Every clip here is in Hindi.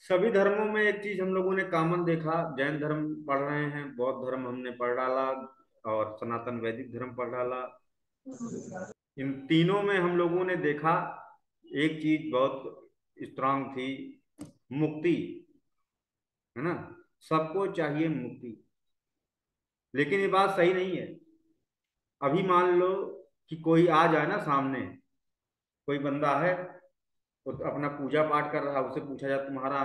सभी धर्मों में एक चीज हम लोगों ने कॉमन देखा। जैन धर्म पढ़ रहे हैं, बौद्ध धर्म हमने पढ़ डाला, और सनातन वैदिक धर्म पढ़ डाला। इन तीनों में हम लोगों ने देखा एक चीज बहुत स्ट्रांग थी, मुक्ति। है ना? सबको चाहिए मुक्ति। लेकिन ये बात सही नहीं है। अभी मान लो कि कोई आ जाए ना सामने, कोई बंदा है, वो तो अपना पूजा पाठ कर रहा है, उससे पूछा जाए तुम्हारा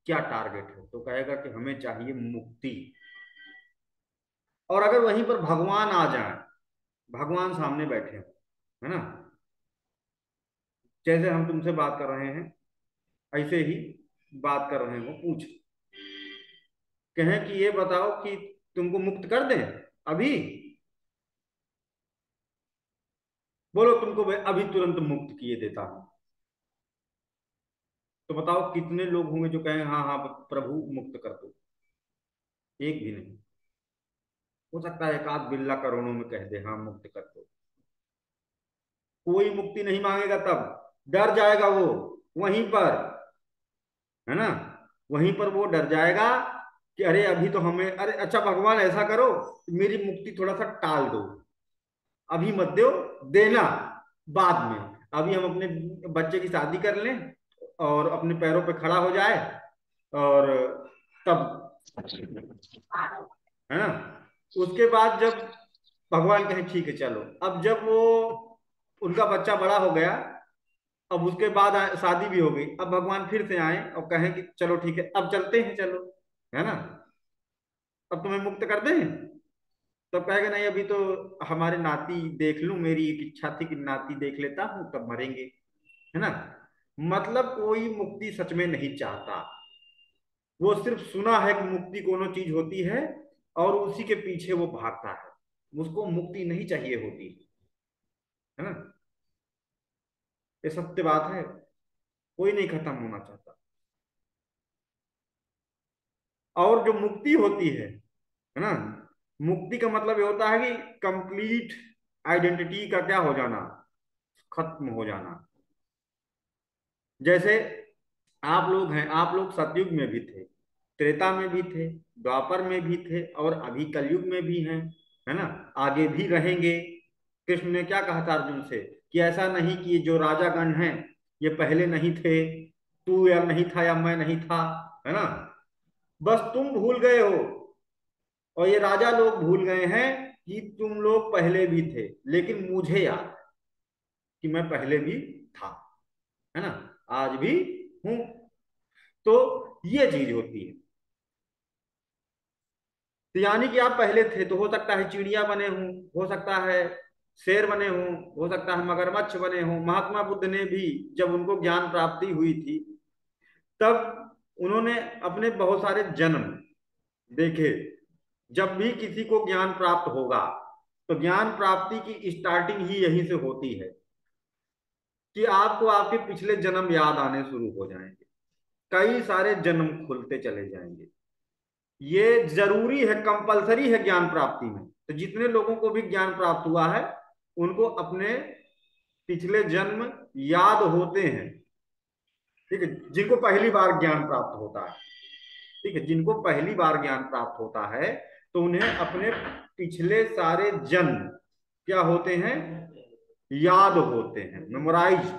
क्या टारगेट है, तो कहेगा कि हमें चाहिए मुक्ति। और अगर वहीं पर भगवान आ जाए, भगवान सामने बैठे हो, है ना, जैसे हम तुमसे बात कर रहे हैं ऐसे ही बात कर रहे हो, पूछ कहें कि ये बताओ कि तुमको मुक्त कर दें अभी, बोलो तुमको मैं अभी तुरंत मुक्त किए देता हूं, तो बताओ कितने लोग होंगे जो कहें हाँ हाँ प्रभु मुक्त कर दो? एक भी नहीं। हो सकता है एक आध बिल्ला करोड़ों में कह दे हाँ मुक्त कर दो। कोई मुक्ति नहीं मांगेगा, तब डर जाएगा वो वहीं पर, है ना, वहीं पर वो डर जाएगा कि अरे अभी तो हमें, अरे अच्छा भगवान ऐसा करो, मेरी मुक्ति थोड़ा सा टाल दो, अभी मत दो, देना बाद में। अभी हम अपने बच्चे की शादी कर लें और अपने पैरों पे खड़ा हो जाए, और तब, है ना, उसके बाद जब भगवान कहे ठीक है चलो, अब जब वो उनका बच्चा बड़ा हो गया, अब उसके बाद शादी भी हो गई, अब भगवान फिर से आए और कहें कि चलो ठीक है अब चलते हैं चलो, है ना, अब तुम्हें मुक्त कर दें, तब कहेगा नहीं अभी तो हमारे नाती देख लूं, मेरी एक इच्छा थी कि नाती देख लेता हूं तब मरेंगे, है ना। मतलब कोई मुक्ति सच में नहीं चाहता, वो सिर्फ सुना है कि मुक्ति कोनो चीज होती है और उसी के पीछे वो भागता है। उसको मुक्ति नहीं चाहिए होती, है ना। ये सत्य बात है, कोई नहीं खत्म होना चाहता। और जो मुक्ति होती है ना, मुक्ति का मतलब ये होता है कि कंप्लीट आइडेंटिटी का क्या हो जाना, खत्म हो जाना। जैसे आप लोग हैं, आप लोग सतयुग में भी थे, त्रेता में भी थे, द्वापर में भी थे, और अभी कलयुग में भी हैं, है ना, आगे भी रहेंगे। कृष्ण ने क्या कहा था अर्जुन से कि ऐसा नहीं कि ये जो राजागण हैं ये पहले नहीं थे, तू या नहीं था या मैं नहीं था, है ना, बस तुम भूल गए हो और ये राजा लोग भूल गए हैं कि तुम लोग पहले भी थे, लेकिन मुझे याद है कि मैं पहले भी था, है ना, आज भी हूं। तो ये चीज होती है। तो यानी कि आप पहले थे, तो हो सकता है चिड़िया बने हों, हो सकता है शेर बने हों, हो सकता है मगरमच्छ बने हों। महात्मा बुद्ध ने भी जब उनको ज्ञान प्राप्ति हुई थी, तब उन्होंने अपने बहुत सारे जन्म देखे। जब भी किसी को ज्ञान प्राप्त होगा, तो ज्ञान प्राप्ति की स्टार्टिंग ही यहीं से होती है कि आपको आपके पिछले जन्म याद आने शुरू हो जाएंगे, कई सारे जन्म खुलते चले जाएंगे। ये जरूरी है, कंपलसरी है ज्ञान प्राप्ति में। तो जितने लोगों को भी ज्ञान प्राप्त हुआ है, उनको अपने पिछले जन्म याद होते हैं। ठीक है, जिनको पहली बार ज्ञान प्राप्त होता है, ठीक है, जिनको पहली बार ज्ञान प्राप्त होता है, तो उन्हें अपने पिछले सारे जन्म क्या होते हैं, याद होते हैं, मेमोराइज।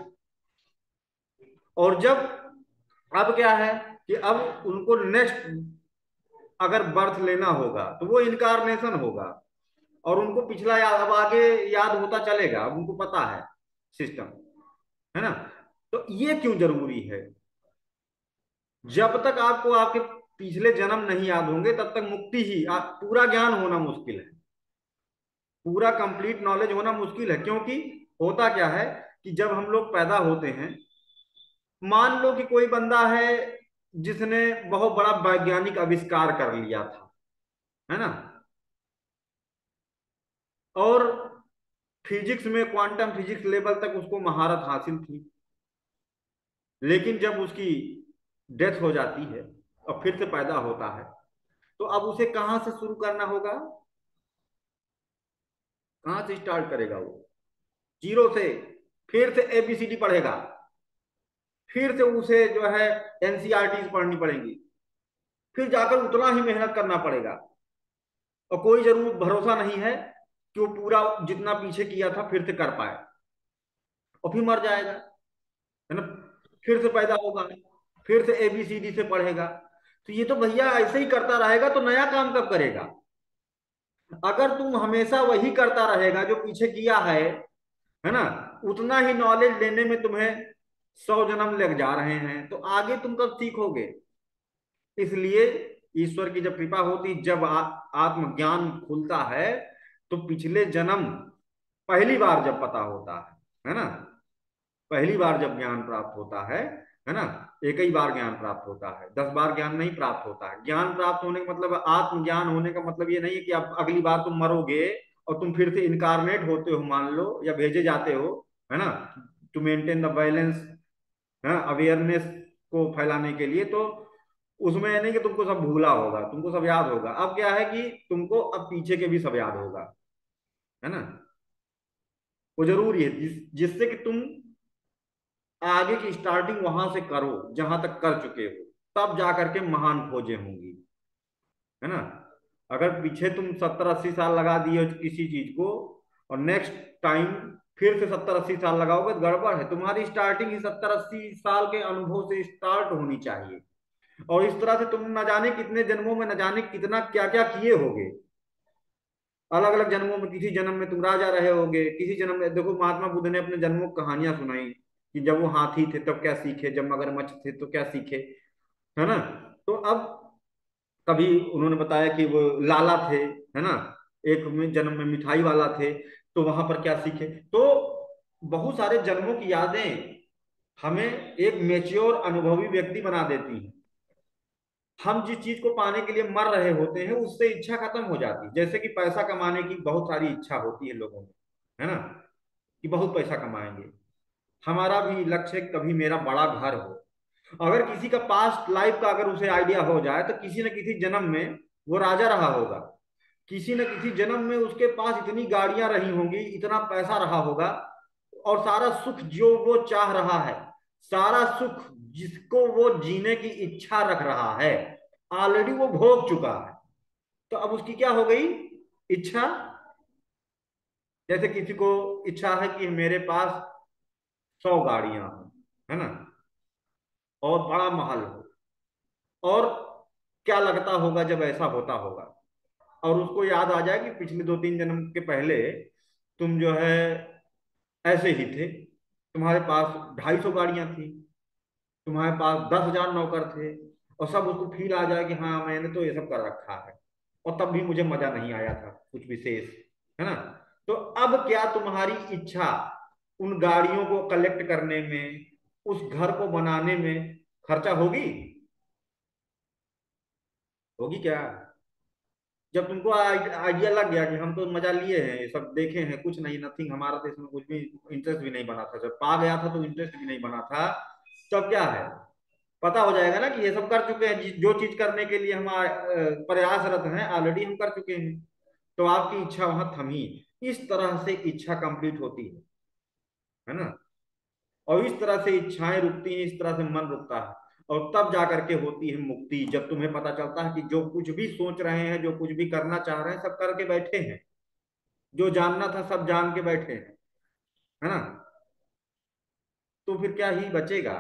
और जब, अब क्या है कि अब उनको नेक्स्ट अगर बर्थ लेना होगा तो वो इनकारनेशन होगा, और उनको पिछला याद, अब आगे याद होता चलेगा, अब उनको पता है सिस्टम, है ना। तो ये क्यों जरूरी है? जब तक आपको आपके पिछले जन्म नहीं याद होंगे तब तक मुक्ति ही, पूरा ज्ञान होना मुश्किल है, पूरा कंप्लीट नॉलेज होना मुश्किल है। क्योंकि होता क्या है कि जब हम लोग पैदा होते हैं, मान लो कि कोई बंदा है जिसने बहुत बड़ा वैज्ञानिक आविष्कार कर लिया था, है ना, और फिजिक्स में क्वांटम फिजिक्स लेवल तक उसको महारत हासिल थी। लेकिन जब उसकी डेथ हो जाती है और फिर से पैदा होता है, तो अब उसे कहां से शुरू करना होगा, कहां से स्टार्ट करेगा वो? जीरो से। फिर से एबीसीडी पढ़ेगा, फिर से उसे जो है एनसीईआरटी पढ़नी पड़ेंगी, फिर जाकर उतना ही मेहनत करना पड़ेगा, और कोई जरूर भरोसा नहीं है कि वो पूरा जितना पीछे किया था फिर से कर पाए, और फिर मर जाएगा, है ना। फिर से पैदा होगा, फिर से एबीसीडी से पढ़ेगा। तो ये तो भैया ऐसे ही करता रहेगा तो नया काम कब करेगा? अगर तुम हमेशा वही करता रहेगा जो पीछे किया है ना, उतना ही नॉलेज लेने में तुम्हें 100 जन्म लग जा रहे हैं, तो आगे तुम कब सीखोगे? इसलिए ईश्वर की जब कृपा होती, जब आत्मज्ञान खुलता है, तो पिछले जन्म पहली बार जब पता होता है ना, पहली बार जब ज्ञान प्राप्त होता है ना, एक ही बार ज्ञान प्राप्त होता है, 10 बार ज्ञान नहीं प्राप्त होता है। ज्ञान प्राप्त होने का मतलब, आत्मज्ञान होने का मतलब ये नहीं है कि अब अगली बार तुम मरोगे और तुम फिर से इनकारनेट होते हो, मान लो, या भेजे जाते हो, है ना, टू मेंटेन द बैलेंस, है अवेयरनेस को फैलाने के लिए। तो उसमें नहीं कि तुमको सब भूला होगा, तुमको सब याद होगा। अब क्या है कि तुमको अब पीछे के भी सब याद होगा, है ना। वो जरूरी है जिससे कि तुम आगे की स्टार्टिंग वहां से करो जहां तक कर चुके हो, तब जा करके महान खोजें होंगी, है ना। अगर पीछे तुम 70-80 साल लगा दिए हो किसी चीज को, और नेक्स्ट टाइम फिर से 70-80 साल लगाओगे, तो गड़बड़ है। तुम्हारी स्टार्टिंग ही 70-80 साल के अनुभव से स्टार्ट होनी चाहिए, और इस तरह से तुम न जाने कितने जन्मों में न जाने कितना क्या क्या किए होगे। अलग अलग जन्मों में, किसी जन्म में तुम राजा रहे होगे, किसी जन्म में, देखो महात्मा बुद्ध ने अपने जन्मों की कहानियां सुनाई कि जब वो हाथी थे तब क्या सीखे, जब मगरमच्छ थे तो क्या सीखे, है ना। तो अब कभी उन्होंने बताया कि वो लाला थे, है ना, एक में जन्म में मिठाई वाला थे, तो वहां पर क्या सीखे। तो बहुत सारे जन्मों की यादें हमें एक मेच्योर अनुभवी व्यक्ति बना देती हैं। हम जिस चीज को पाने के लिए मर रहे होते हैं उससे इच्छा खत्म हो जाती है। जैसे कि पैसा कमाने की बहुत सारी इच्छा होती है लोगों में, है ना, कि बहुत पैसा कमाएंगे। हमारा भी लक्ष्य है कभी मेरा बड़ा घर हो। अगर किसी का पास्ट लाइफ का अगर उसे आइडिया हो जाए, तो किसी न किसी जन्म में वो राजा रहा होगा, किसी न किसी जन्म में उसके पास इतनी गाड़ियां रही होंगी, इतना पैसा रहा होगा, और सारा सुख जो वो चाह रहा है, सारा सुख जिसको वो जीने की इच्छा रख रहा है, ऑलरेडी वो भोग चुका है। तो अब उसकी क्या हो गई इच्छा? जैसे किसी को इच्छा है कि मेरे पास 100 गाड़ियां हो, है ना, और बड़ा महल हो, और क्या लगता होगा जब ऐसा होता होगा, और उसको याद आ जाए कि पिछले 2-3 जन्म के पहले तुम जो है ऐसे ही थे, तुम्हारे पास 250 गाड़ियां थी, तुम्हारे पास 10,000 नौकर थे, और सब उसको फील आ जाए कि हाँ मैंने तो ये सब कर रखा है, और तब भी मुझे मजा नहीं आया था कुछ विशेष, है ना। तो अब क्या तुम्हारी इच्छा उन गाड़ियों को कलेक्ट करने में, उस घर को बनाने में खर्चा होगी? होगी क्या? जब तुमको आइडिया लग गया कि हम तो मजा लिए हैं, ये सब देखे हैं, कुछ नहीं, नथिंग, हमारा तो इसमें कुछ भी इंटरेस्ट भी नहीं बना था, जब पा गया था तो इंटरेस्ट भी नहीं बना था, तब क्या है, पता हो जाएगा ना कि ये सब कर चुके हैं, जो चीज करने के लिए हम प्रयासरत हैं ऑलरेडी हम कर चुके हैं। तो आपकी इच्छा वहां थमी। इस तरह से इच्छा कंप्लीट होती है ना, और इस तरह से इच्छाएं रुकती हैं, इस तरह से मन रुकता है, और तब जाकर के होती है मुक्ति, जब तुम्हें पता चलता है कि जो कुछ भी सोच रहे हैं, जो कुछ भी करना चाह रहे हैं, सब करके बैठे हैं, जो जानना था सब जान के बैठे हैं, है ना। तो फिर क्या ही बचेगा?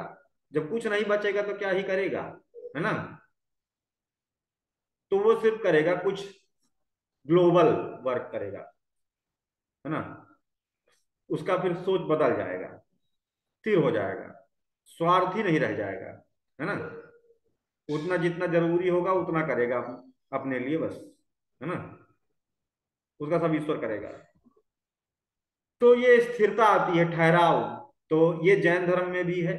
जब कुछ नहीं बचेगा तो क्या ही करेगा, है ना। तो वो सिर्फ करेगा कुछ ग्लोबल वर्क करेगा, है ना। उसका फिर सोच बदल जाएगा, स्थिर हो जाएगा, स्वार्थी नहीं रह जाएगा, है ना। उतना जितना जरूरी होगा उतना करेगा अपने लिए बस, है ना। उसका सब ईश्वर करेगा। तो ये स्थिरता आती है, ठहराव। तो ये जैन धर्म में भी है।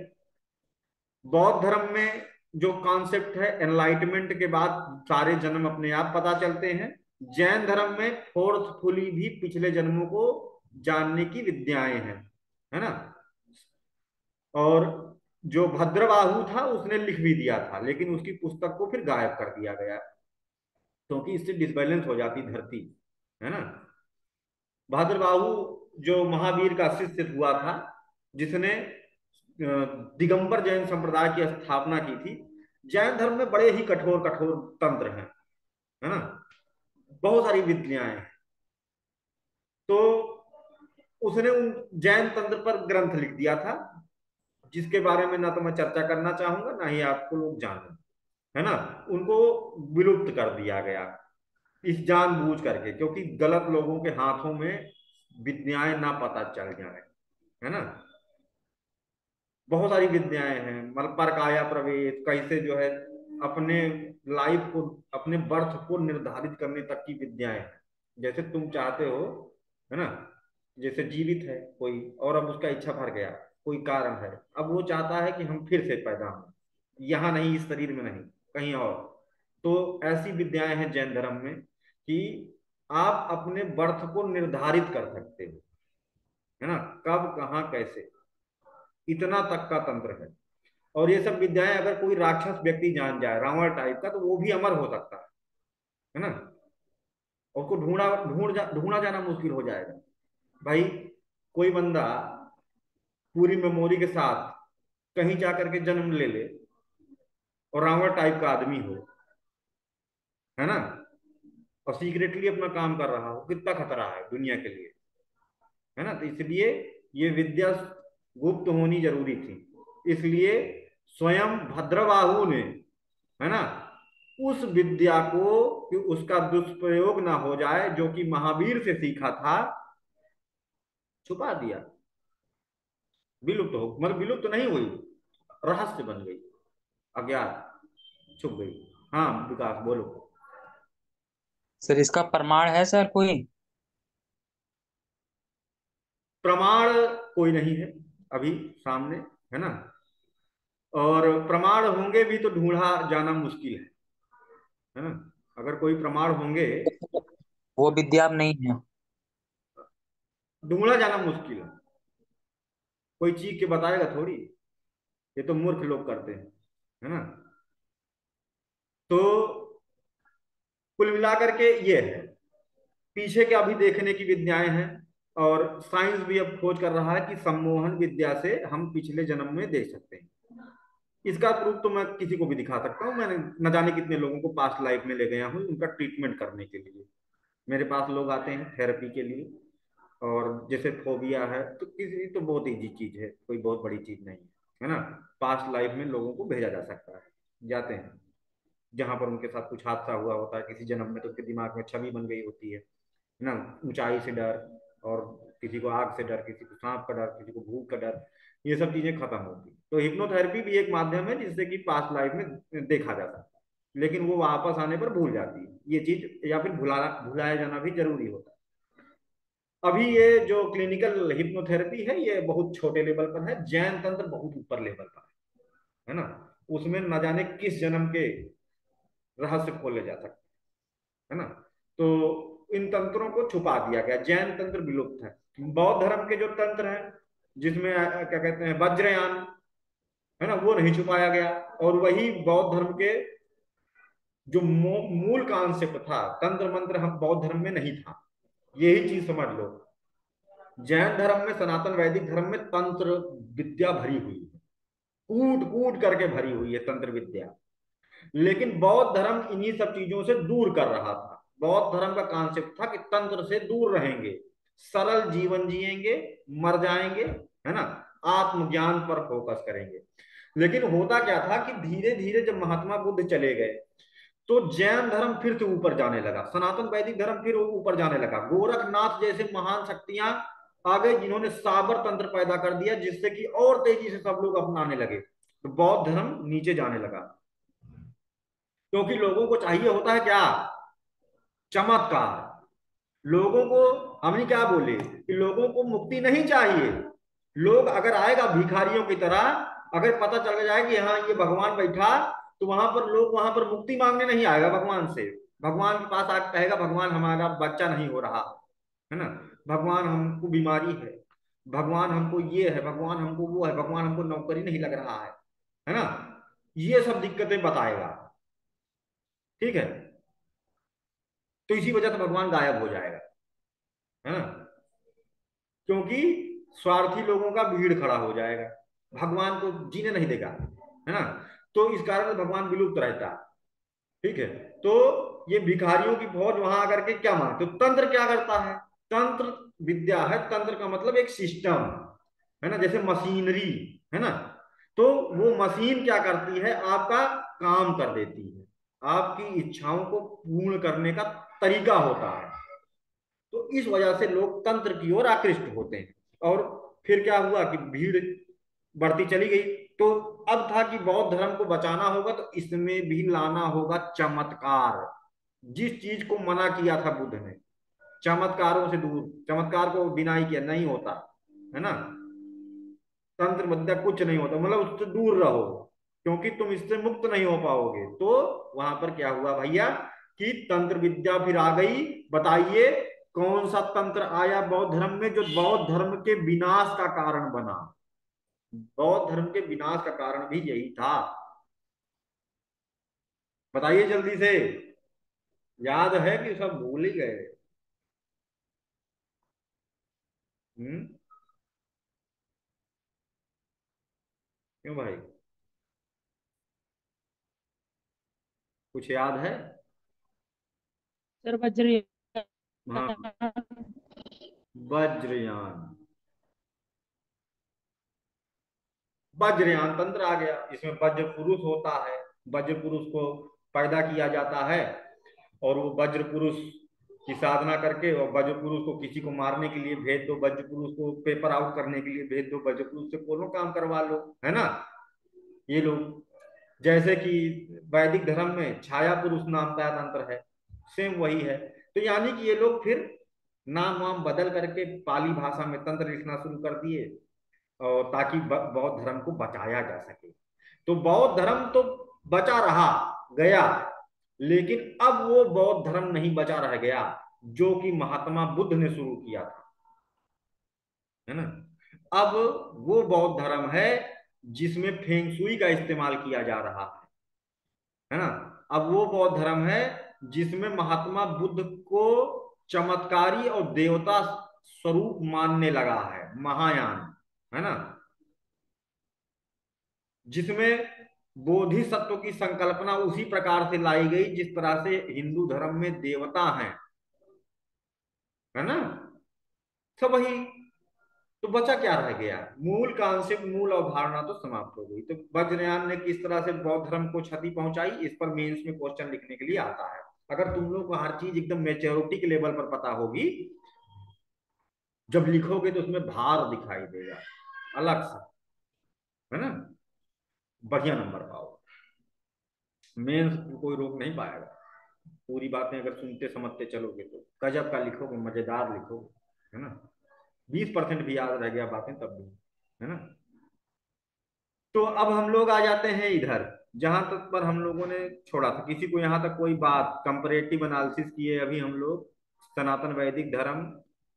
बौद्ध धर्म में जो कॉन्सेप्ट है, एनलाइटमेंट के बाद सारे जन्म अपने आप पता चलते हैं। जैन धर्म में फोर्सफुली भी पिछले जन्मों को जानने की विद्याएं हैं, है ना। और जो भद्रबाहु था उसने लिख भी दिया था, लेकिन उसकी पुस्तक को फिर गायब कर दिया गया, क्योंकि इससे डिसबैलेंस हो जाती धरती, है ना। भद्रबाहु जो महावीर का शिष्य हुआ था, जिसने दिगंबर जैन संप्रदाय की स्थापना की थी। जैन धर्म में बड़े ही कठोर कठोर तंत्र हैं, है ना, बहुत सारी विद्याएं हैं। तो उसने उन जैन तंत्र पर ग्रंथ लिख दिया था, जिसके बारे में ना तो मैं चर्चा करना चाहूंगा ना ही आपको लोग जाने, है ना। उनको विलुप्त कर दिया गया इस जानबूझ करके, क्योंकि गलत लोगों के हाथों में विद्याएं ना पता चल जाए, है ना। बहुत सारी विद्याएं हैं, मतलब पर काया प्रवेश, कैसे जो है अपने लाइफ को, अपने बर्थ को निर्धारित करने तक की विद्याएं हैं। जैसे तुम चाहते हो, है ना, जैसे जीवित है कोई और अब उसका इच्छा भर गया, कोई कारण है, अब वो चाहता है कि हम फिर से पैदा हों, यहाँ नहीं, इस शरीर में नहीं, कहीं और। तो ऐसी विद्याएं हैं जैन धर्म में कि आप अपने बर्थ को निर्धारित कर सकते हो, है ना, कब कहाँ कैसे, इतना तक का तंत्र है। और ये सब विद्याएं अगर कोई राक्षस व्यक्ति जान जाए, रावण टाइप का, तो वो भी अमर हो सकता है ना। और उसको ढूंढा जाना मुश्किल हो जाएगा। भाई, कोई बंदा पूरी मेमोरी के साथ कहीं जाकर के जन्म ले ले और रावण टाइप का आदमी हो, है ना, और सीक्रेटली अपना काम कर रहा हो, कितना खतरा है दुनिया के लिए, है ना। तो इसलिए ये विद्या गुप्त होनी जरूरी थी। इसलिए स्वयं भद्रबाहु ने, है ना, उस विद्या को, कि उसका दुष्प्रयोग ना हो जाए, जो कि महावीर से सीखा था, छुपा दिया। विलुप्त हो, मतलब विलुप्त नहीं हुई, रहस्य बन गई, अज्ञात, छुप गई। हाँ विकास बोलो। सर इसका प्रमाण है सर कोई? प्रमाण कोई नहीं है अभी सामने, है ना, और प्रमाण होंगे भी तो ढूंढा जाना मुश्किल है ना। अगर कोई प्रमाण होंगे, वो विद्या अब नहीं है। ढूंढा जाना मुश्किल है। कोई चीख के बताएगा थोड़ी, ये तो मूर्ख लोग करते हैं, है ना। तो कुल मिलाकर के ये है, पीछे के अभी देखने की विद्याएं हैं। और साइंस भी अब खोज कर रहा है कि सम्मोहन विद्या से हम पिछले जन्म में देख सकते हैं। इसका प्रूफ तो मैं किसी को भी दिखा सकता हूँ। मैंने न जाने कितने लोगों को पास्ट लाइफ में ले गया हूँ उनका ट्रीटमेंट करने के लिए। मेरे पास लोग आते हैं थेरेपी के लिए। और जैसे फोबिया है तो किसी तो बहुत इजी चीज है, कोई बहुत बड़ी चीज नहीं है ना। पास्ट लाइफ में लोगों को भेजा जा सकता है, जाते हैं जहां पर उनके साथ कुछ हादसा हुआ होता है किसी जन्म में, तो उनके दिमाग में छवि बन गई होती है ना, ऊंचाई से डर, और किसी को आग से डर, किसी को सांप का डर, किसी को भूत का डर, ये सब चीजें खत्म होती। तो हिप्नोथेरेपी भी एक माध्यम है जिससे कि पास्ट लाइफ में देखा जा सकता है, लेकिन वो वापस आने पर भूल जाती है ये चीज, या फिर भुलाया जाना भी जरूरी होता है। अभी ये जो क्लिनिकल हिप्नोथेरेपी है ये बहुत छोटे लेवल पर है, जैन तंत्र बहुत ऊपर लेवल पर है ना। उसमें न जाने किस जन्म के रहस्य खोले जा सकते हैं, है ना। तो इन तंत्रों को छुपा दिया गया, जैन तंत्र विलुप्त है। बौद्ध धर्म के जो तंत्र हैं, जिसमें क्या कहते हैं वज्रयान, है ना, वो नहीं छुपाया गया। और वही बौद्ध धर्म के जो मूल कॉन्सेप्ट था, तंत्र मंत्र हम बौद्ध धर्म में नहीं था, यही चीज समझ लो। जैन धर्म में, सनातन वैदिक धर्म में तंत्र विद्या भरी हुई है, कूट कूट करके भरी हुई है तंत्र विद्या। लेकिन बौद्ध धर्म इन्हीं सब चीजों से दूर कर रहा था। बौद्ध धर्म का कॉन्सेप्ट था कि तंत्र से दूर रहेंगे, सरल जीवन जिएंगे, मर जाएंगे, है ना, आत्मज्ञान पर फोकस करेंगे। लेकिन होता क्या था कि धीरे धीरे जब महात्मा बुद्ध चले गए, तो जैन धर्म फिर से ऊपर जाने लगा, सनातन वैदिक धर्म फिर ऊपर जाने लगा। गोरखनाथ जैसे महान शक्तियां आ गई जिन्होंने साबर तंत्र पैदा कर दिया, जिससे कि और तेजी से सब लोग अपनाने लगे। तो बौद्ध धर्म नीचे जाने लगा, क्योंकि लोगों को चाहिए होता है क्या, चमत्कार। लोगों को, हमने क्या बोले कि लोगों को मुक्ति नहीं चाहिए। लोग अगर आएगा भिखारियों की तरह, अगर पता चल जाए कि हाँ ये भगवान बैठा, तो वहां पर लोग, वहां पर मुक्ति मांगने नहीं आएगा भगवान से। भगवान के पास आके कहेगा भगवान हमारा बच्चा नहीं हो रहा, है ना, भगवान हमको बीमारी है, भगवान हमको ये है, भगवान हमको वो है, भगवान हमको नौकरी नहीं लग रहा है ना, ये सब दिक्कतें बताएगा। ठीक है, तो इसी वजह से भगवान गायब हो जाएगा, है ना, क्योंकि स्वार्थी लोगों का भीड़ खड़ा हो जाएगा। भगवान को जीने नहीं देगा, है ना। तो इस कारण से भगवान विलुप्त रहता है। ठीक है। तो ये भिखारियों की फौज वहां आकर के क्या मांगते, तो तंत्र क्या करता है, तंत्र विद्या है, तंत्र का मतलब एक सिस्टम, है ना, जैसे मशीनरी, है ना। तो वो मशीन क्या करती है, आपका काम कर देती है, आपकी इच्छाओं को पूर्ण करने का तरीका होता है। तो इस वजह से लोग तंत्र की ओर आकृष्ट होते हैं। और फिर क्या हुआ कि भीड़ बढ़ती चली गई। तो अब था कि बौद्ध धर्म को बचाना होगा तो इसमें भी लाना होगा चमत्कार। जिस चीज को मना किया था बुद्ध ने, चमत्कारों से दूर, चमत्कार को डिनाई किया, नहीं होता, है ना। तंत्र विद्या कुछ नहीं होता, मतलब उससे दूर रहो, क्योंकि तुम इससे मुक्त नहीं हो पाओगे। तो वहां पर क्या हुआ भैया कि तंत्र विद्या फिर आ गई। बताइए कौन सा तंत्र आया बौद्ध धर्म में जो बौद्ध धर्म के विनाश का कारण बना। बौद्ध धर्म के विनाश का कारण भी यही था। बताइए जल्दी से, याद है कि सब भूल ही गए। हम्म। क्यों भाई, कुछ याद है? सर वज्रयान। हाँ, वज्रयान। वज्रयान तंत्र आ गया, इसमें वज्र पुरुष होता है। वज्र पुरुष को पैदा किया जाता है, और वो वज्र पुरुष की साधना करके, और वज्र पुरुष को किसी को मारने के लिए भेज दो, वज्र पुरुष को पेपर आउट करने के लिए भेज दो, वज्र पुरुष से बोलो काम करवा लो, है ना। ये लोग, जैसे कि वैदिक धर्म में छाया पुरुष नाम का तंत्र है, सेम वही है। तो यानी कि ये लोग फिर नाम वाम बदल करके पाली भाषा में तंत्र लिखना शुरू कर दिए, और ताकि बौद्ध धर्म को बचाया जा सके। तो बौद्ध धर्म तो बचा रहा गया, लेकिन अब वो बौद्ध धर्म नहीं बचा रह गया जो कि महात्मा बुद्ध ने शुरू किया था, है ना। अब वो बौद्ध धर्म है जिसमें फेंगसुई का इस्तेमाल किया जा रहा है ना। अब वो बौद्ध धर्म है जिसमें महात्मा बुद्ध को चमत्कारी और देवता स्वरूप मानने लगा है, महायान, है ना। जिसमें बोधिसत्व की संकल्पना उसी प्रकार से लाई गई जिस तरह से हिंदू धर्म में देवता हैं, है ना। सब वही। तो बचा क्या रह गया, मूल कॉन्सेप्ट, मूल अवधारणा तो समाप्त हो गई। तो वज्रयान ने किस तरह से बौद्ध धर्म को क्षति पहुंचाई, इस पर मेंस में क्वेश्चन लिखने के लिए आता है। अगर तुम लोग को हर चीज एकदम मेच्योरिटी के लेवल पर पता होगी, जब लिखोगे तो उसमें भार दिखाई देगा अलग सा, है ना, बढ़िया नंबर पाओ। मेंस कोई रोक नहीं पाएगा। पूरी बातें अगर सुनते समझते चलोगे तो गजब का लिखोगे, मजेदार लिखोगे, है ना। 20% भी याद रह गया बातें तब भी, है ना। तो अब हम लोग आ जाते हैं इधर, जहां तक पर हम लोगों ने छोड़ा था। किसी को यहाँ तक कोई बात, कंपैरेटिव एनालिसिस किए अभी हम लोग, सनातन वैदिक धर्म,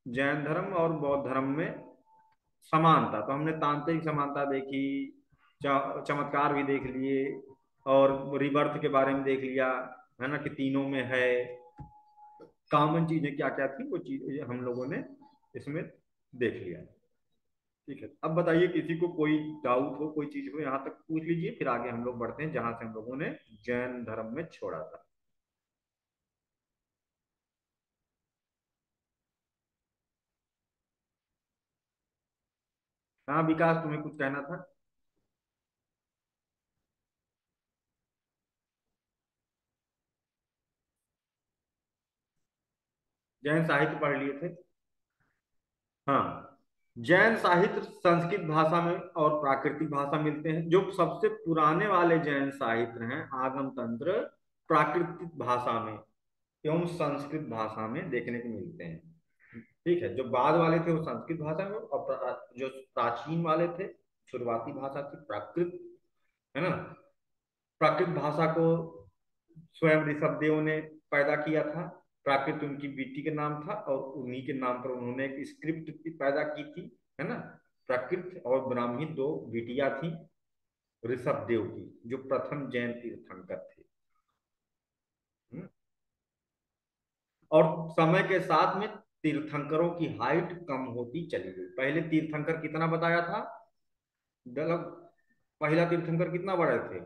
जैन धर्म और बौद्ध धर्म में समानता। तो हमने तांत्रिक समानता देखी, चमत्कार भी देख लिए, और रिबर्थ के बारे में देख लिया, है ना, कि तीनों में है। कॉमन चीजें क्या क्या थी वो चीज हम लोगों ने इसमें देख लिया। ठीक है, अब बताइए किसी को कोई डाउट हो, कोई चीज हो, यहाँ तक पूछ लीजिए, फिर आगे हम लोग बढ़ते हैं जहां से हम लोगों ने जैन धर्म में छोड़ा था। हाँ विकास, तुम्हें कुछ कहना था? जैन साहित्य पढ़ लिए थे। हाँ, जैन साहित्य संस्कृत भाषा में और प्राकृतिक भाषा मिलते हैं। जो सबसे पुराने वाले जैन साहित्य हैं, आगम तंत्र, प्राकृतिक भाषा में एवं संस्कृत भाषा में देखने को मिलते हैं। ठीक है, जो बाद वाले थे वो संस्कृत भाषा में, और जो प्राचीन वाले थे, शुरुआती भाषा थी प्राकृत, है ना। प्राकृत भाषा को स्वयं ऋषभदेव ने पैदा किया था। प्राकृत उनकी बेटी के नाम था, और उन्हीं के नाम पर उन्होंने एक स्क्रिप्ट पैदा की थी, है ना। प्राकृत और ब्राह्मी दो बेटियां थी ऋषभदेव की, जो प्रथम जैन तीर्थंकर थे। और समय के साथ में तीर्थंकरों की हाइट कम होती चली गई। पहले तीर्थंकर कितना बताया था, मतलब पहला तीर्थंकर कितना बड़े थे,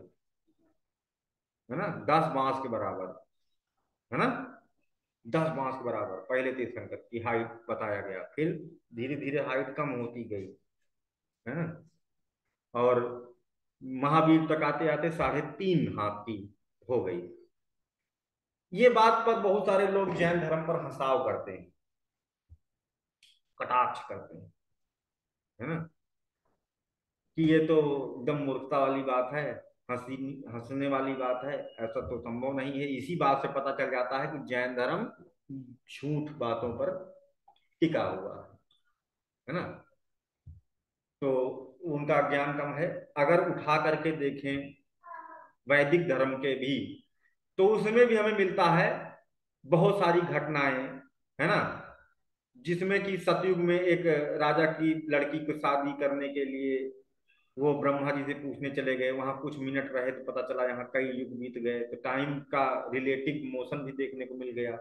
है ना, 10 बांस के बराबर, है ना, 10 बांस के बराबर पहले तीर्थंकर की हाइट बताया गया। फिर धीरे धीरे हाइट कम होती गई, है ना, और महावीर तक आते आते 3.5 हाथ की हो गई। ये बात पर बहुत सारे लोग जैन धर्म पर हंसाव करते हैं, कटाक्ष करते हैं, है ना, कि ये तो एकदम मूर्खता वाली बात है, हंसी हंसने वाली बात है, ऐसा तो संभव नहीं है। इसी बात से पता चल जाता है कि जैन धर्म झूठ बातों पर टिका हुआ है ना। तो उनका ज्ञान कम है। अगर उठा करके देखें वैदिक धर्म के भी, तो उसमें भी हमें मिलता है बहुत सारी घटनाएं, है ना, जिसमें कि सतयुग में एक राजा की लड़की को शादी करने के लिए वो ब्रह्मा जी से पूछने चले गए, वहां कुछ मिनट रहे तो पता चला यहाँ कई युग बीत गए, तो टाइम का रिलेटिव मोशन भी देखने को मिल गया।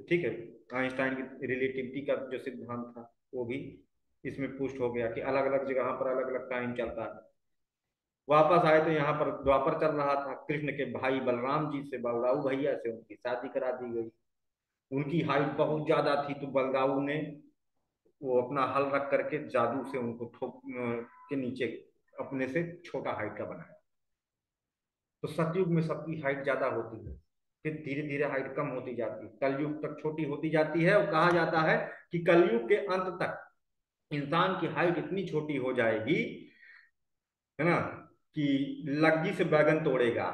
ठीक है, आइंस्टाइन की रिलेटिविटी का जो सिद्धांत था वो भी इसमें पुष्ट हो गया कि अलग अलग जगह पर अलग अलग टाइम चलता है। वापस आए तो यहाँ पर द्वापर चल रहा था, कृष्ण के भाई बलराम जी से, बलराऊ भैया से उनकी शादी करा दी गई। उनकी हाइट बहुत ज्यादा थी, तो बलदाऊ ने वो अपना हल रख करके जादू से उनको ठोक के नीचे अपने से छोटा हाइट का बनाया। तो सतयुग में सबकी हाइट ज्यादा होती है, फिर धीरे धीरे हाइट कम होती जाती है, कलयुग तक छोटी होती जाती है, और कहा जाता है कि कलयुग के अंत तक इंसान की हाइट इतनी छोटी हो जाएगी, है ना, कि लग्गी से बैगन तोड़ेगा।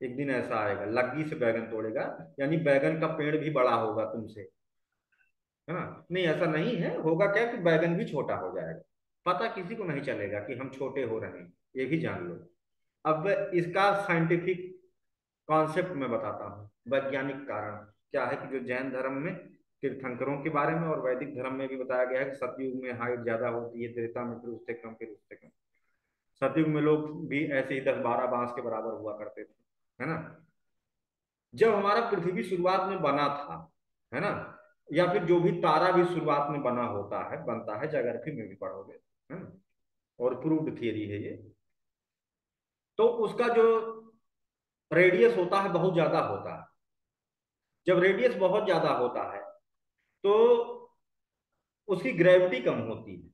एक दिन ऐसा आएगा, लग्गी से बैगन तोड़ेगा, यानी बैगन का पेड़ भी बड़ा होगा तुमसे, है ना। नहीं, ऐसा नहीं है, होगा क्या कि बैगन भी छोटा हो जाएगा, पता किसी को नहीं चलेगा कि हम छोटे हो रहे हैं, ये भी जान लो। अब इसका साइंटिफिक कॉन्सेप्ट मैं बताता हूँ, वैज्ञानिक कारण क्या है कि जो जैन धर्म में तीर्थंकरों के बारे में और वैदिक धर्म में भी बताया गया है कि सतयुग में हाइट ज्यादा होती है, त्रेता में फिर उससे कम, फिर उससे कम। सतयुग में लोग भी ऐसे ही 10-12 बांस के बराबर हुआ करते थे, है ना। जब हमारा पृथ्वी शुरुआत में बना था, है ना, या फिर जो भी तारा भी शुरुआत में बना होता है, बनता है, ज्योग्राफी में भी पढ़ोगे, है ना, और प्रूव्ड थियरी है ये, तो उसका जो रेडियस होता है बहुत ज्यादा होता है। जब रेडियस बहुत ज्यादा होता है तो उसकी ग्रेविटी कम होती है।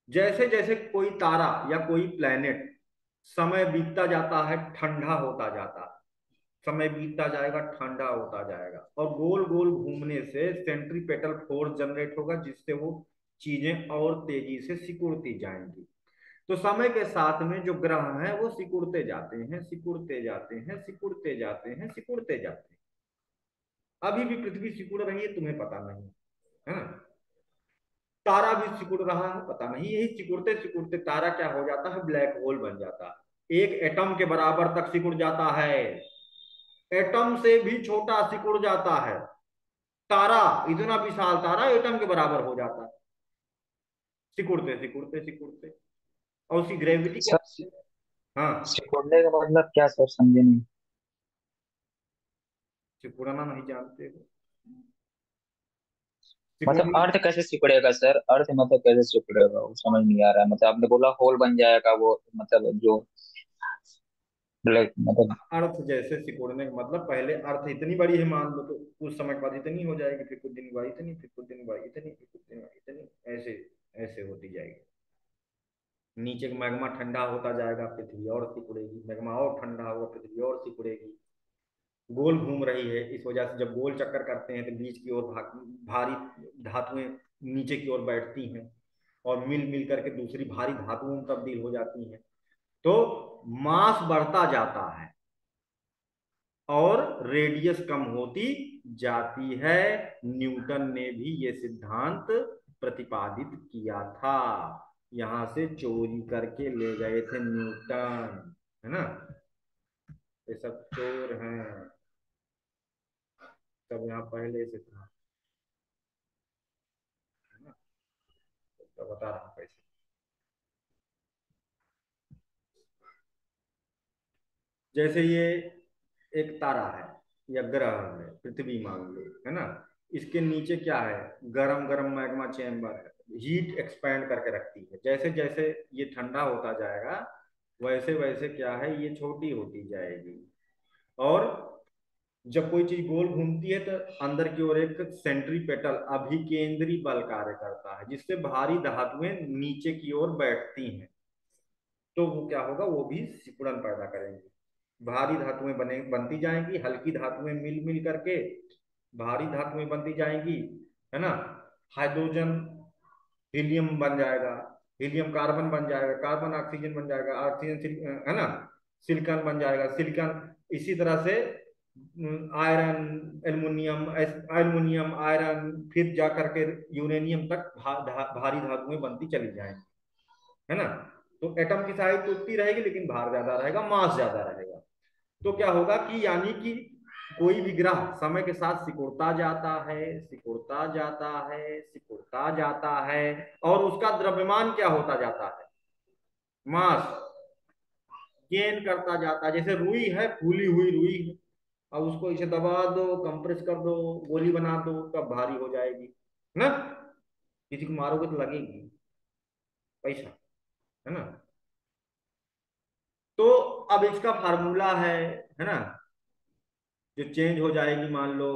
जैसे जैसे कोई तारा या कोई प्लेनेट समय बीतता जाता है, ठंडा होता जाता है, समय बीतता जाएगा, ठंडा होता जाएगा, और गोल गोल घूमने से सेंट्रीपेटल फोर्स जनरेट होगा, जिससे वो चीजें और तेजी से सिकुड़ती जाएंगी। तो समय के साथ में जो ग्रह हैं वो सिकुड़ते जाते हैं, सिकुड़ते जाते हैं, सिकुड़ते जाते हैं, सिकुड़ते जाते हैं। अभी भी पृथ्वी सिकुड़ रही है, तुम्हें पता नहीं, है ना। तारा भी सिकुड़ रहा है, पता नहीं। यही सिकुड़ते सिकुड़ते तारा क्या हो जाता है, ब्लैक होल बन जाता है, एक एटम के बराबर तक सिकुड़ जाता है, एटम से भी छोटा सिकुड़ जाता है तारा। इतना विशाल तारा एटम के बराबर हो जाता है, सिकुड़ते सिकुड़ते सिकुड़ते, और उसकी ग्रेविटी क्या। सर हाँ, सिकुड़ने का मतलब क्या सर, समझे नहीं। सिकुड़ना नहीं जानते हो, मतलब सिकुड़ना। अर्थ कैसे सिकुड़ेगा सर, अर्थ मतलब कैसे सिकुड़ेगा, वो समझ नहीं आ रहा है। मतलब आपने बोला होल बन जाएगा वो, मतलब जो ब्लैक मतलब। अर्थ जैसे सिकुड़ने का मतलब, पहले अर्थ इतनी बड़ी है मान लो, तो कुछ समय के बाद इतनी हो जाएगी, फिर कुछ दिन बाद इतनी, फिर कुछ दिन बाद इतनी, फिर कुछ दिन बाद इतनी, ऐसे ऐसे होती जाएगी। नीचे का मैग्मा ठंडा होता जाएगा, पृथ्वी और सिकुड़ेगी, मैग्मा और ठंडा होगा, पृथ्वी और सिकुड़ेगी। गोल घूम रही है, इस वजह से जब गोल चक्कर करते हैं तो बीच की ओर भारी धातुएं नीचे की ओर बैठती हैं, और मिल मिल करके दूसरी भारी धातुओं में तब्दील हो जाती हैं। तो मास बढ़ता जाता है और रेडियस कम होती जाती है। न्यूटन ने भी ये सिद्धांत प्रतिपादित किया था, यहां से चोरी करके ले गए थे न्यूटन, है ना। ये सब चोर हैं, सब यहाँ पहले से था, है ना। तो बता रहा हूँ कैसे। जैसे ये एक तारा है या ग्रह है, पृथ्वी मान लो, है ना, इसके नीचे क्या है, गरम गरम मैग्मा चैम्बर है, हीट एक्सपैंड करके रखती है। जैसे जैसे ये ठंडा होता जाएगा वैसे वैसे क्या है, ये छोटी होती जाएगी। और जब कोई चीज गोल घूमती है तो अंदर की ओर एक सेंट्रीपेटल अभिकेंद्री बल कार्य करता है, जिससे भारी धातुएं नीचे की ओर बैठती हैं। तो वो क्या होगा, वो भी सिकुड़न पैदा करेंगी। भारी धातुएं बनती जाएंगी, हल्की धातुएं मिल मिल करके भारी धातुएं बनती जाएंगी, है ना। हाइड्रोजन हीलियम बन जाएगा, हीलियम कार्बन बन जाएगा, कार्बन ऑक्सीजन बन जाएगा, ऑक्सीजन है ना सिलिकॉन बन जाएगा, सिलिकॉन इसी तरह से आयरन, एल्युमिनियम, एल्युमिनियम आयरन, फिर जा करके यूरेनियम तक भारी धातुएं बनती चली जाएंगी, है ना। तो एटम की साइज तो उतनी रहेगी लेकिन भार ज्यादा रहेगा, मास ज्यादा रहेगा। तो क्या होगा कि यानी कि कोई भी ग्रह समय के साथ सिकुड़ता जाता है, सिकुड़ता जाता है, सिकुड़ता जाता है, और उसका द्रव्यमान क्या होता जाता है, मास गेन करता जाता है। जैसे रुई है, फूली हुई रुई है, अब उसको इसे दबा दो, कंप्रेस कर दो, गोली बना दो, तब भारी हो जाएगी ना। किसी को मारोगे तो लगेगी पैसा, है ना। तो अब इसका फार्मूला है ना, जो चेंज हो जाएगी, मान लो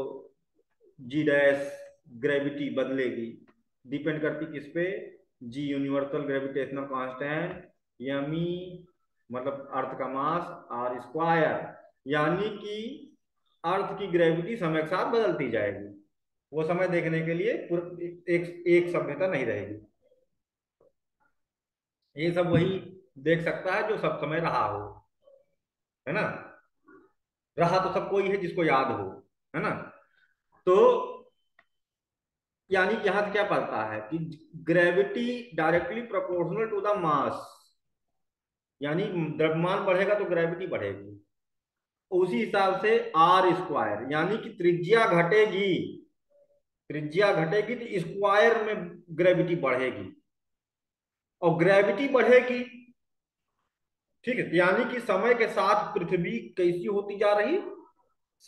जी डैश, ग्रेविटी बदलेगी, डिपेंड करती किस पे, जी यूनिवर्सल ग्रेविटेशनल कांस्टेंट, यमी मतलब अर्थ का मास, आर स्क्वायर, यानी कि अर्थ की ग्रेविटी समय के साथ बदलती जाएगी। वो समय देखने के लिए एक एक सभ्यता नहीं रहेगी। ये सब वही देख सकता है जो सब समय रहा हो, है ना। रहा तो सब कोई है जिसको याद हो, है ना। तो यानी कि यहां से क्या पड़ता है कि gravity directly proportional to the mass, यानी द्रव्यमान बढ़ेगा तो ग्रेविटी बढ़ेगी। उसी हिसाब से आर स्क्वायर, यानी कि त्रिज्या घटेगी, त्रिज्या घटेगी तो स्क्वायर में ग्रेविटी बढ़ेगी, और ग्रेविटी बढ़ेगी, ठीक है। यानी कि समय के साथ पृथ्वी कैसी होती जा रही,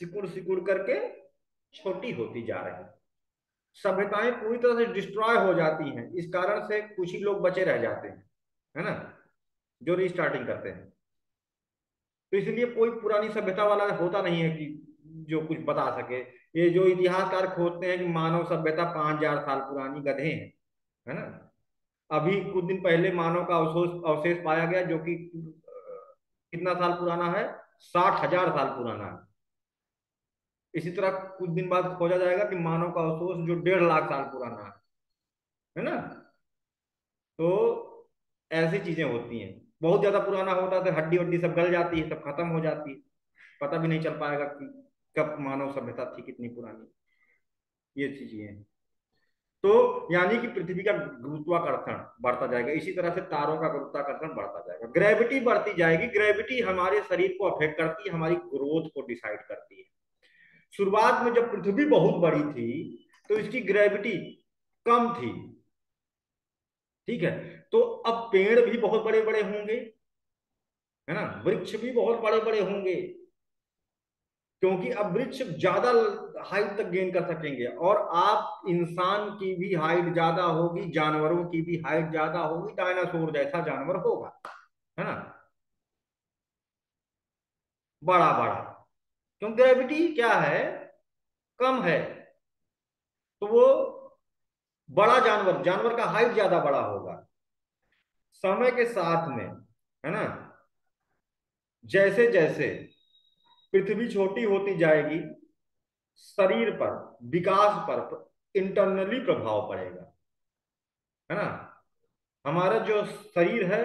सिकुड़ सिकुड़ करके छोटी होती जा रही। सभ्यताएं पूरी तरह से डिस्ट्रॉय हो जाती हैं, इस कारण से कुछ ही लोग बचे रह जाते हैं, है ना, जो रीस्टार्टिंग करते हैं। तो इसलिए कोई पुरानी सभ्यता वाला होता नहीं है कि जो कुछ बता सके। ये जो इतिहासकार खोजते हैं कि मानव सभ्यता 5,000 साल पुरानी, गधे हैं, है ना। अभी कुछ दिन पहले मानव का अवशेष अवशेष पाया गया जो कि कितना साल पुराना है, 60,000 साल पुराना है। इसी तरह कुछ दिन बाद खोजा जाएगा कि मानव का अवशेष जो 1.5 लाख साल पुराना है ना। तो ऐसी चीजें होती हैं। बहुत ज्यादा पुराना होता है तो हड्डी वड्डी सब गल जाती है, सब खत्म हो जाती है, पता भी नहीं चल पाएगा कि कब मानव सभ्यता थी, कितनी पुरानी। ये चीजें हैं। तो यानी कि पृथ्वी का गुरुत्वाकर्षण बढ़ता जाएगा, इसी तरह से तारों का गुरुत्वाकर्षण बढ़ता जाएगा, ग्रेविटी बढ़ती जाएगी। ग्रेविटी हमारे शरीर को अफेक्ट करती है, हमारी ग्रोथ को डिसाइड करती है। शुरुआत में जब पृथ्वी बहुत बड़ी थी तो इसकी ग्रेविटी कम थी, ठीक है। तो अब पेड़ भी बहुत बड़े बड़े होंगे, है ना, वृक्ष भी बहुत बड़े बड़े होंगे, क्योंकि अब वृक्ष ज्यादा हाइट तक गेन कर सकेंगे, और आप इंसान की भी हाइट ज्यादा होगी, जानवरों की भी हाइट ज्यादा होगी, डायनासोर जैसा जानवर होगा, है ना, बड़ा बड़ा। क्यों, ग्रेविटी क्या है, कम है। तो वो बड़ा जानवर, जानवर का हाइट ज्यादा बड़ा होगा। समय के साथ में, है ना, जैसे जैसे पृथ्वी छोटी होती जाएगी, शरीर पर, विकास पर इंटरनली प्रभाव पड़ेगा, है ना। हमारा जो शरीर है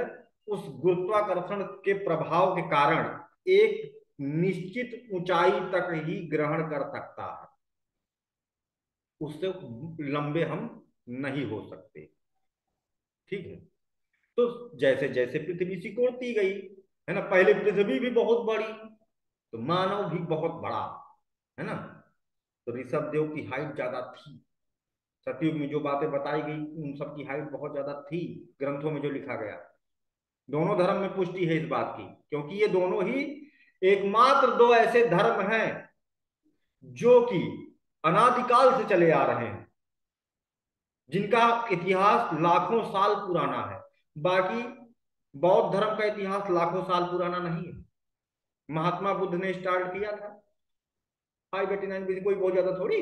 उस गुरुत्वाकर्षण के प्रभाव के कारण एक निश्चित ऊंचाई तक ही ग्रहण कर सकता है, उससे लंबे हम नहीं हो सकते, ठीक है। तो जैसे जैसे पृथ्वी सिकुड़ती गई, है ना, पहले पृथ्वी भी बहुत बड़ी तो मानव भी बहुत बड़ा, है ना। तो ऋषभ देव की हाइट ज्यादा थी, सतयुग में जो बातें बताई गई उन सब की हाइट बहुत ज्यादा थी, ग्रंथों में जो लिखा गया। दोनों धर्म में पुष्टि है इस बात की, क्योंकि ये दोनों ही एकमात्र दो ऐसे धर्म हैं जो कि अनादिकाल से चले आ रहे हैं, जिनका इतिहास लाखों साल पुराना है। बाकी बौद्ध धर्म का इतिहास लाखों साल पुराना नहीं है। महात्मा बुद्ध ने स्टार्ट किया था 589 BC, कोई बहुत ज्यादा थोड़ी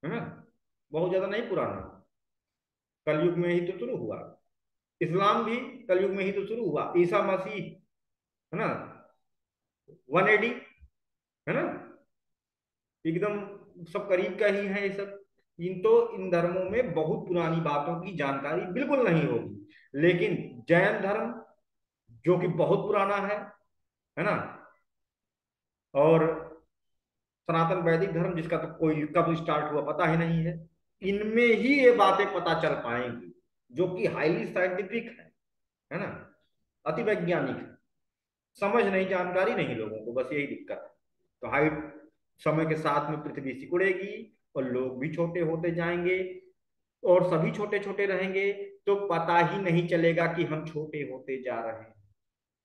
है ना, बहुत ज्यादा नहीं पुराना। कलयुग में ही तो शुरू हुआ। इस्लाम भी कलयुग में ही तो शुरू हुआ। ईसा मसीह, है ना, 180, है ना, एकदम सब करीब का ही है ये सब। इन धर्मों में बहुत पुरानी बातों की जानकारी बिल्कुल नहीं होगी। लेकिन जैन धर्म, जो कि बहुत पुराना है ना, और सनातन वैदिक धर्म, जिसका तो कोई कब स्टार्ट हुआ पता ही नहीं है, इनमें ही ये बातें पता चल पाएंगी, जो कि हाईली साइंटिफिक है ना, अति वैज्ञानिक है। समझ नहीं, जानकारी नहीं लोगों को, बस यही दिक्कत है। तो हाइट, समय के साथ में पृथ्वी सिकुड़ेगी और लोग भी छोटे होते जाएंगे, और सभी छोटे छोटे रहेंगे, तो पता ही नहीं चलेगा कि हम छोटे होते जा रहे हैं,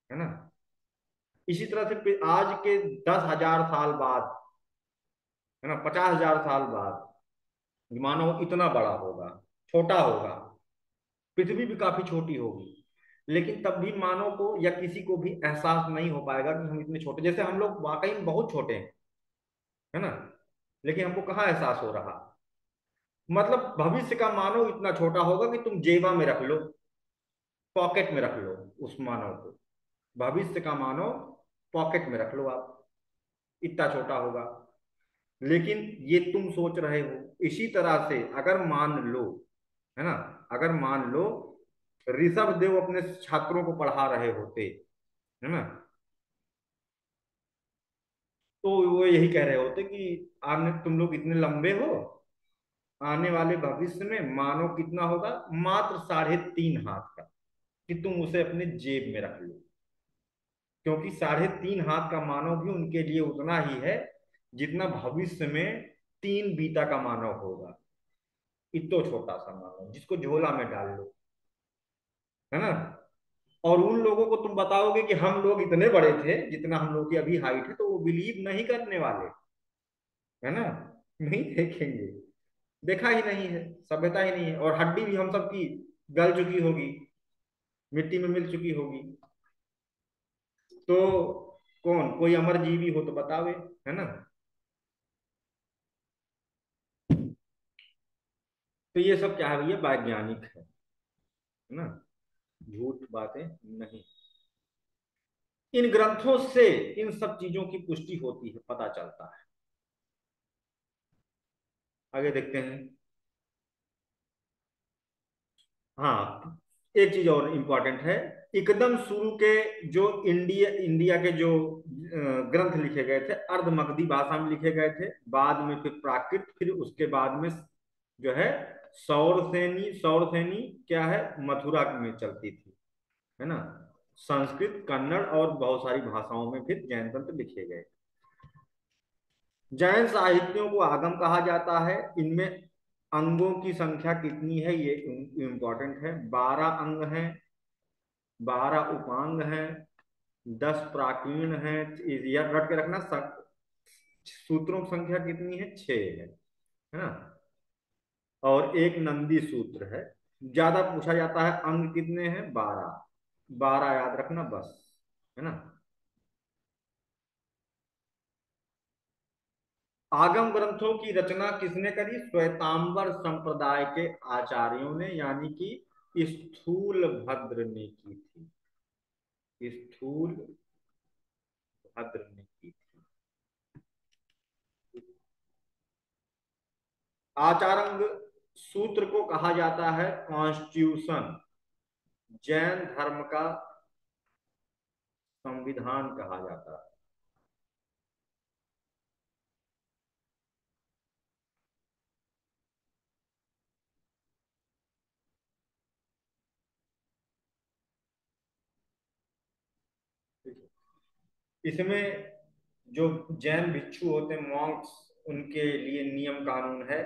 है ना। इसी तरह से आज के 10,000 साल बाद, है ना, 50,000 साल बाद मानव इतना बड़ा होगा, छोटा होगा, पृथ्वी भी काफी छोटी होगी, लेकिन तब भी मानव को या किसी को भी एहसास नहीं हो पाएगा कि हम इतने छोटे, जैसे हम लोग वाकई में बहुत छोटे हैं, है ना, लेकिन हमको कहाँ एहसास हो रहा। मतलब भविष्य का मानव इतना छोटा होगा कि तुम जेबा में रख लो, पॉकेट में रख लो उस मानव को। भविष्य का मानव पॉकेट में रख लो आप, इतना छोटा होगा। लेकिन ये तुम सोच रहे हो। इसी तरह से अगर मान लो, है ना, अगर मान लो ऋषभ देव अपने छात्रों को पढ़ा रहे होते, है ना, तो वो यही कह रहे होते कि आने तुम लोग इतने लंबे हो, आने वाले भविष्य में मानव कितना होगा, मात्र 3.5 हाथ का, कि तुम उसे अपने जेब में रख लो। क्योंकि 3.5 हाथ का मानव भी उनके लिए उतना ही है जितना भविष्य में 3 बीता का मानव होगा। इतो छोटा सा मानव जिसको झोला में डाल लो, है ना। और उन लोगों को तुम बताओगे कि हम लोग इतने बड़े थे जितना हम लोग की अभी हाइट है, तो वो बिलीव नहीं करने वाले, है ना, नहीं देखेंगे। देखा ही नहीं है, सभ्यता ही नहीं है, और हड्डी भी हम सबकी गल चुकी होगी, मिट्टी में मिल चुकी होगी। तो कौन कोई अमर जीवी हो तो बतावे, है ना। तो ये सब क्या है भैया, वैज्ञानिक है ना, झूठ बातें नहीं। इन ग्रंथों से इन सब चीजों की पुष्टि होती है, पता चलता है। आगे देखते हैं। हाँ, एक चीज और इम्पोर्टेंट है। एकदम शुरू के जो इंडिया इंडिया के जो ग्रंथ लिखे गए थे, अर्धमगधी भाषा में लिखे गए थे। बाद में फिर प्राकृत, फिर उसके बाद में जो है सौरसेनी। सौरसेनी क्या है, मथुरा में चलती थी, है ना। संस्कृत, कन्नड़ और बहुत सारी भाषाओं में फिर जैन तंत्र लिखे गए। जैन साहित्यों को आगम कहा जाता है। इनमें अंगों की संख्या कितनी है ये इंपॉर्टेंट है। 12 अंग हैं, 12 उपांग हैं, 10 प्राकीण हैं। यह रट के रखना। सूत्रों की संख्या कितनी है, 6 है ना। और एक नंदी सूत्र है। ज्यादा पूछा जाता है अंग कितने हैं, 12। 12 याद रखना बस, है ना। आगम ग्रंथों की रचना किसने करी, श्वेतांबर संप्रदाय के आचार्यों ने, यानी कि स्थूल भद्र ने की थी। स्थूल भद्र ने की थी। आचारंग सूत्र को कहा जाता है कॉन्स्टिट्यूशन। जैन धर्म का संविधान कहा जाता है। इसमें जो जैन भिक्षु होते हैं, मॉन्क्स, उनके लिए नियम कानून है।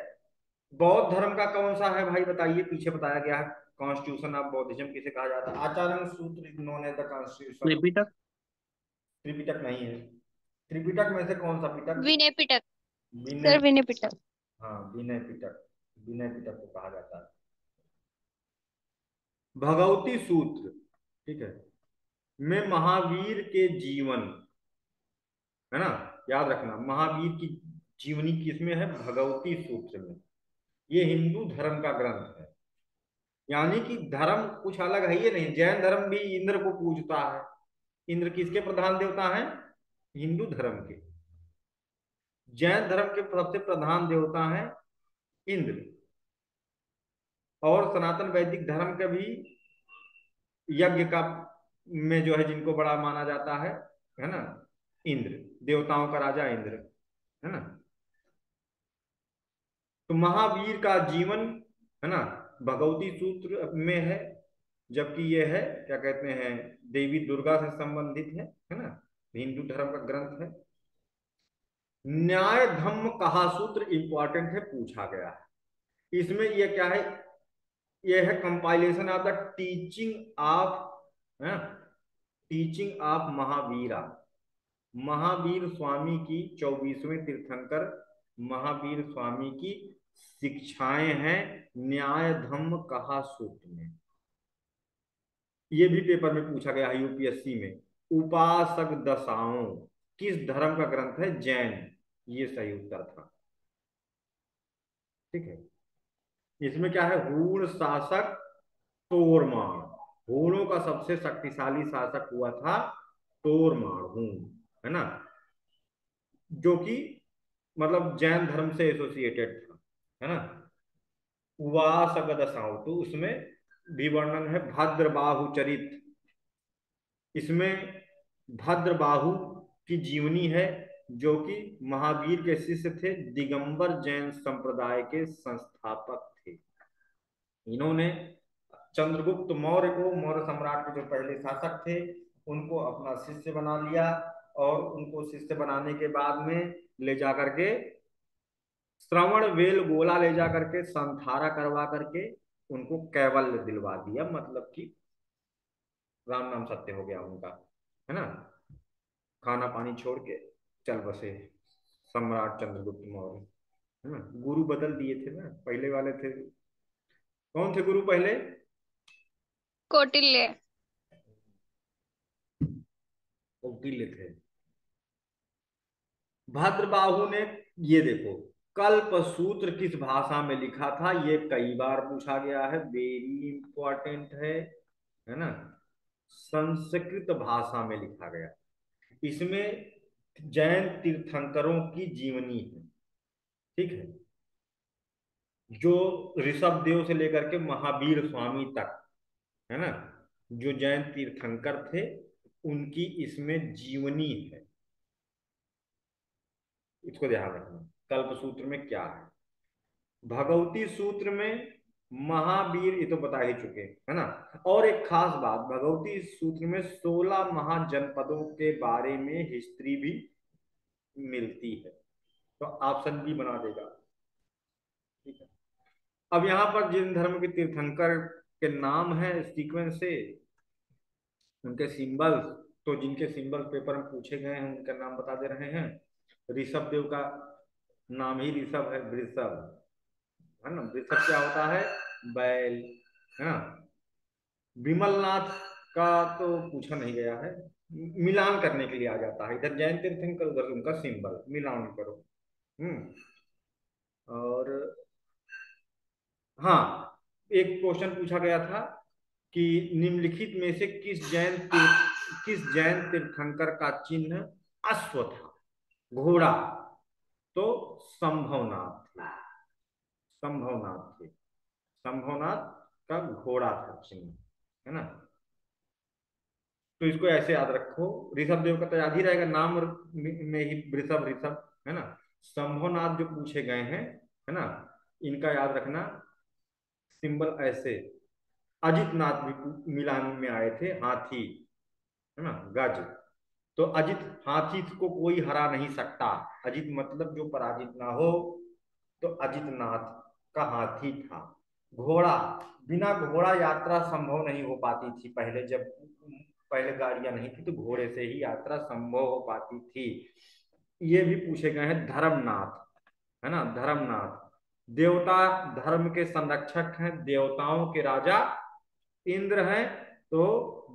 बौद्ध धर्म का कौन सा है भाई बताइए, पीछे बताया गया है। कॉन्स्टिट्यूशन ऑफ बौद्धिज्म किसे कहा जाता है, Acharya Sutra known as the constitution. Tripitaka. Tripitaka नहीं है। त्रिपिटक में से कौन सा पिटक, विनय पिटक। विनय। सर विनय पिटक। हाँ, विनय पिटक। विनय पिटक को कहा जाता है। भगवती सूत्र, ठीक है, में महावीर के जीवन, है ना, याद रखना महावीर की जीवनी किसमें है, भगवती सूत्र में। ये हिंदू धर्म का ग्रंथ है। यानी कि धर्म कुछ अलग है ये नहीं, जैन धर्म भी इंद्र को पूजता है। इंद्र किसके प्रधान देवता हैं, हिंदू धर्म के। जैन धर्म के सबसे प्रधान देवता हैं इंद्र। और सनातन वैदिक धर्म का भी यज्ञ का में जो है जिनको बड़ा माना जाता है ना, इंद्र, देवताओं का राजा इंद्र, है ना। तो महावीर का जीवन, है ना, भगवती सूत्र में है। जबकि ये है क्या कहते हैं, देवी दुर्गा से संबंधित है ना, हिंदू धर्म का ग्रंथ है। न्याय धम्म कहा सूत्र इंपॉर्टेंट है, पूछा गया है इसमें। ये क्या है, ये है compilation of the teaching of, teaching of Mahavira. Mahavir Swami की 24वें तीर्थंकर महावीर स्वामी की शिक्षाएं हैं न्याय धम्म कहा सूत्र में। ये भी पेपर में पूछा गया है यूपीएससी में। उपासक दशाओं किस धर्म का ग्रंथ है, जैन। ये सही उत्तर था, ठीक है। इसमें क्या है, हूण शासक तोरमाण। हूणों का सबसे शक्तिशाली शासक हुआ था तोरमाण, हूण, है ना, जो कि मतलब जैन धर्म से एसोसिएटेड था, है ना। उवासक दशाओं, तो उसमें भी वर्णन है भद्रबाहु चरित। इसमें भद्रबाहु की जीवनी है, जो कि महावीर के शिष्य थे, दिगंबर जैन संप्रदाय के संस्थापक थे। इन्होंने चंद्रगुप्त मौर्य को, मौर्य सम्राट के जो पहले शासक थे, उनको अपना शिष्य बना लिया। और उनको शिष्य बनाने के बाद में ले जाकर के श्रवण वेल गोला ले जाकर के संथारा करवा करके उनको कैवल्य दिलवा दिया, मतलब कि राम नाम सत्य हो गया उनका, है ना। खाना पानी छोड़ के चल बसे सम्राट चंद्रगुप्त मौर्य, है ना। गुरु बदल दिए थे ना, पहले वाले थे, कौन थे गुरु पहले, कौटिल्य। कौटिल्य थे। भद्रबाहु ने, ये देखो, कल्प सूत्र किस भाषा में लिखा था, ये कई बार पूछा गया है, वेरी इंपॉर्टेंट है ना। संस्कृत भाषा में लिखा गया। इसमें जैन तीर्थंकरों की जीवनी है, ठीक है, जो ऋषभ देव से लेकर के महावीर स्वामी तक, है ना, जो जैन तीर्थंकर थे उनकी इसमें जीवनी है। इसको ध्यान रखना, कल्प सूत्र में क्या है। भगवती सूत्र में महावीर, ये तो बता ही चुके, है ना। और एक खास बात, भगवती सूत्र में 16 महाजनपदों के बारे में हिस्ट्री भी मिलती है, तो ऑप्शन बी बना देगा, ठीक है। अब यहाँ पर जिन धर्म के तीर्थंकर के नाम है सीक्वेंस से, उनके सिंबल, तो जिनके सिंबल पेपर में पूछे गए हैं उनका नाम बता दे रहे हैं। ऋषभ देव का नाम ही ऋषभ है, वृषभ, है ना। वृषभ क्या होता है, बैल, है ना। विमलनाथ का तो पूछा नहीं गया है, मिलान करने के लिए आ जाता है, इधर जैन तीर्थंकर उधर उनका सिंबल, मिलान करो। और हाँ, एक क्वेश्चन पूछा गया था कि निम्नलिखित में से किस जैन तीर्थंकर का चिन्ह अश्व था, घोड़ा। तो संभवनाथ थे, संभवनाथ थे, संभवनाथ का घोड़ा था चिन्ह, है ना। तो इसको ऐसे याद रखो, ऋषभ देव का तो याद ही रहेगा, नाम में ही वृषभ ऋषभ, है ना। संभवनाथ जो पूछे गए हैं, है ना, इनका याद रखना सिंबल ऐसे। अजित नाथ भी मिलान में आए थे, हाथी, है ना, गज। तो अजित, हाथी को कोई हरा नहीं सकता, अजित मतलब जो पराजित ना हो, तो अजित नाथ का हाथी था। घोड़ा, बिना घोड़ा यात्रा संभव नहीं हो पाती थी पहले, जब पहले गाड़ियां नहीं थी तो घोड़े से ही यात्रा संभव हो पाती थी। ये भी पूछे गए हैं। धर्मनाथ, है ना, धर्मनाथ, देवता धर्म के संरक्षक हैं, देवताओं के राजा इंद्र हैं। तो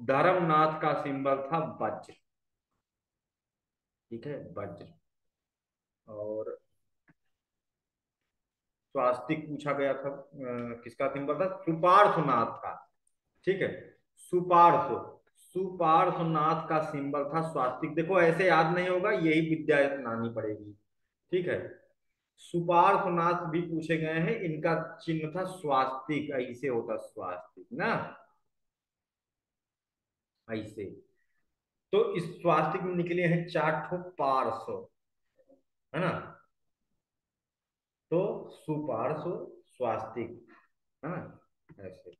धर्मनाथ का सिंबल था वज्र। ठीक है, वज्र। और स्वास्तिक पूछा गया था, किसका सिंबल था? सुपार्श्वनाथ का। ठीक है, सुपार्श्व, सुपार्श्वनाथ का सिंबल था स्वास्तिक। देखो ऐसे याद नहीं होगा, यही विद्या अपनानी पड़ेगी। ठीक है, सुपार्श्वनाथ भी पूछे गए हैं, इनका चिन्ह था स्वास्तिक। ऐसे होता स्वास्तिक ना, ऐसे। तो इस स्वास्तिक में निकले हैं चार ठो पार्श्व, है ना। तो सुपार्श्व, स्वास्तिक, है ना, ऐसे।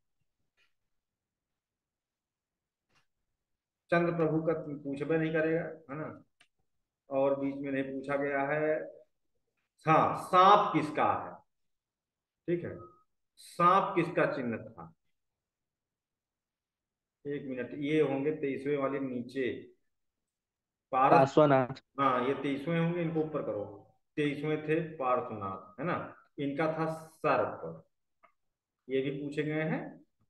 चंद्र प्रभु का पूछबे नहीं करेगा, है ना। और बीच में नहीं पूछा गया है। हाँ, सांप किसका है? ठीक है, सांप किसका चिन्ह था? एक मिनट, ये होंगे 23वें वाले नीचे। पारस, पार्श्वनाथ। हाँ ये 23वें होंगे, इनको ऊपर करो। 23वें थे पार्श्वनाथ, है ना। इनका था सर्प, ये भी पूछे गए हैं।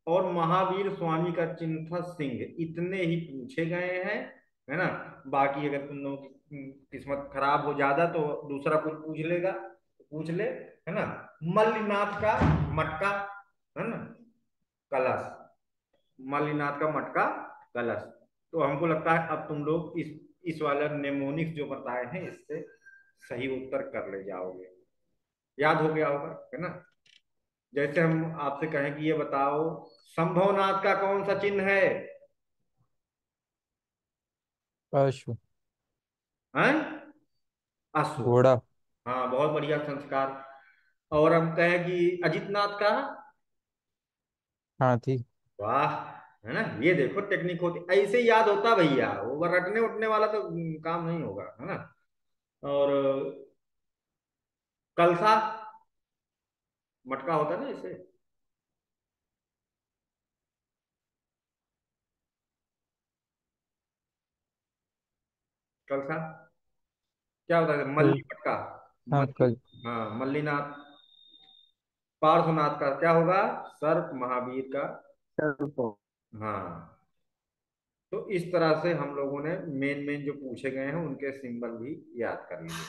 और महावीर स्वामी का चिन्ह था सिंह। इतने ही पूछे गए हैं, है ना। बाकी अगर तुम लोगों की किस्मत खराब हो ज्यादा तो दूसरा कुछ पूछ लेगा, तो पूछ ले, है ना। मल्लीनाथ का मटका, है ना, कलश। मल्लीनाथ का मटका, कलश। तो हमको लगता है अब तुम लोग इस वाला नेमोनिक्स जो बताए हैं इससे सही उत्तर कर ले जाओगे। याद हो गया होगा, है ना। जैसे हम आपसे कहें कि ये बताओ, संभवनाथ का कौन सा चिन्ह है? अश्व। हैं? अश्व। घोड़ा। हाँ, बहुत बढ़िया संस्कार। और हम कहें कि अजितनाथ का? हाथी। वाह, है ना। ये देखो टेक्निक होती, ऐसे ही याद होता भैया, वो रटने उठने वाला तो काम नहीं होगा, है ना। और कलसा, मटका होता है ना इसे। कलसा क्या होता है? कल। मल्ली मटका। हाँ, मल्ली, कल। हाँ मल्लीनाथ। पार्श्वनाथ का क्या होगा? सर्प। महावीर का? सर्प। हाँ। तो इस तरह से हम लोगों ने मेन मेन जो पूछे गए हैं उनके सिंबल भी याद कर लिए।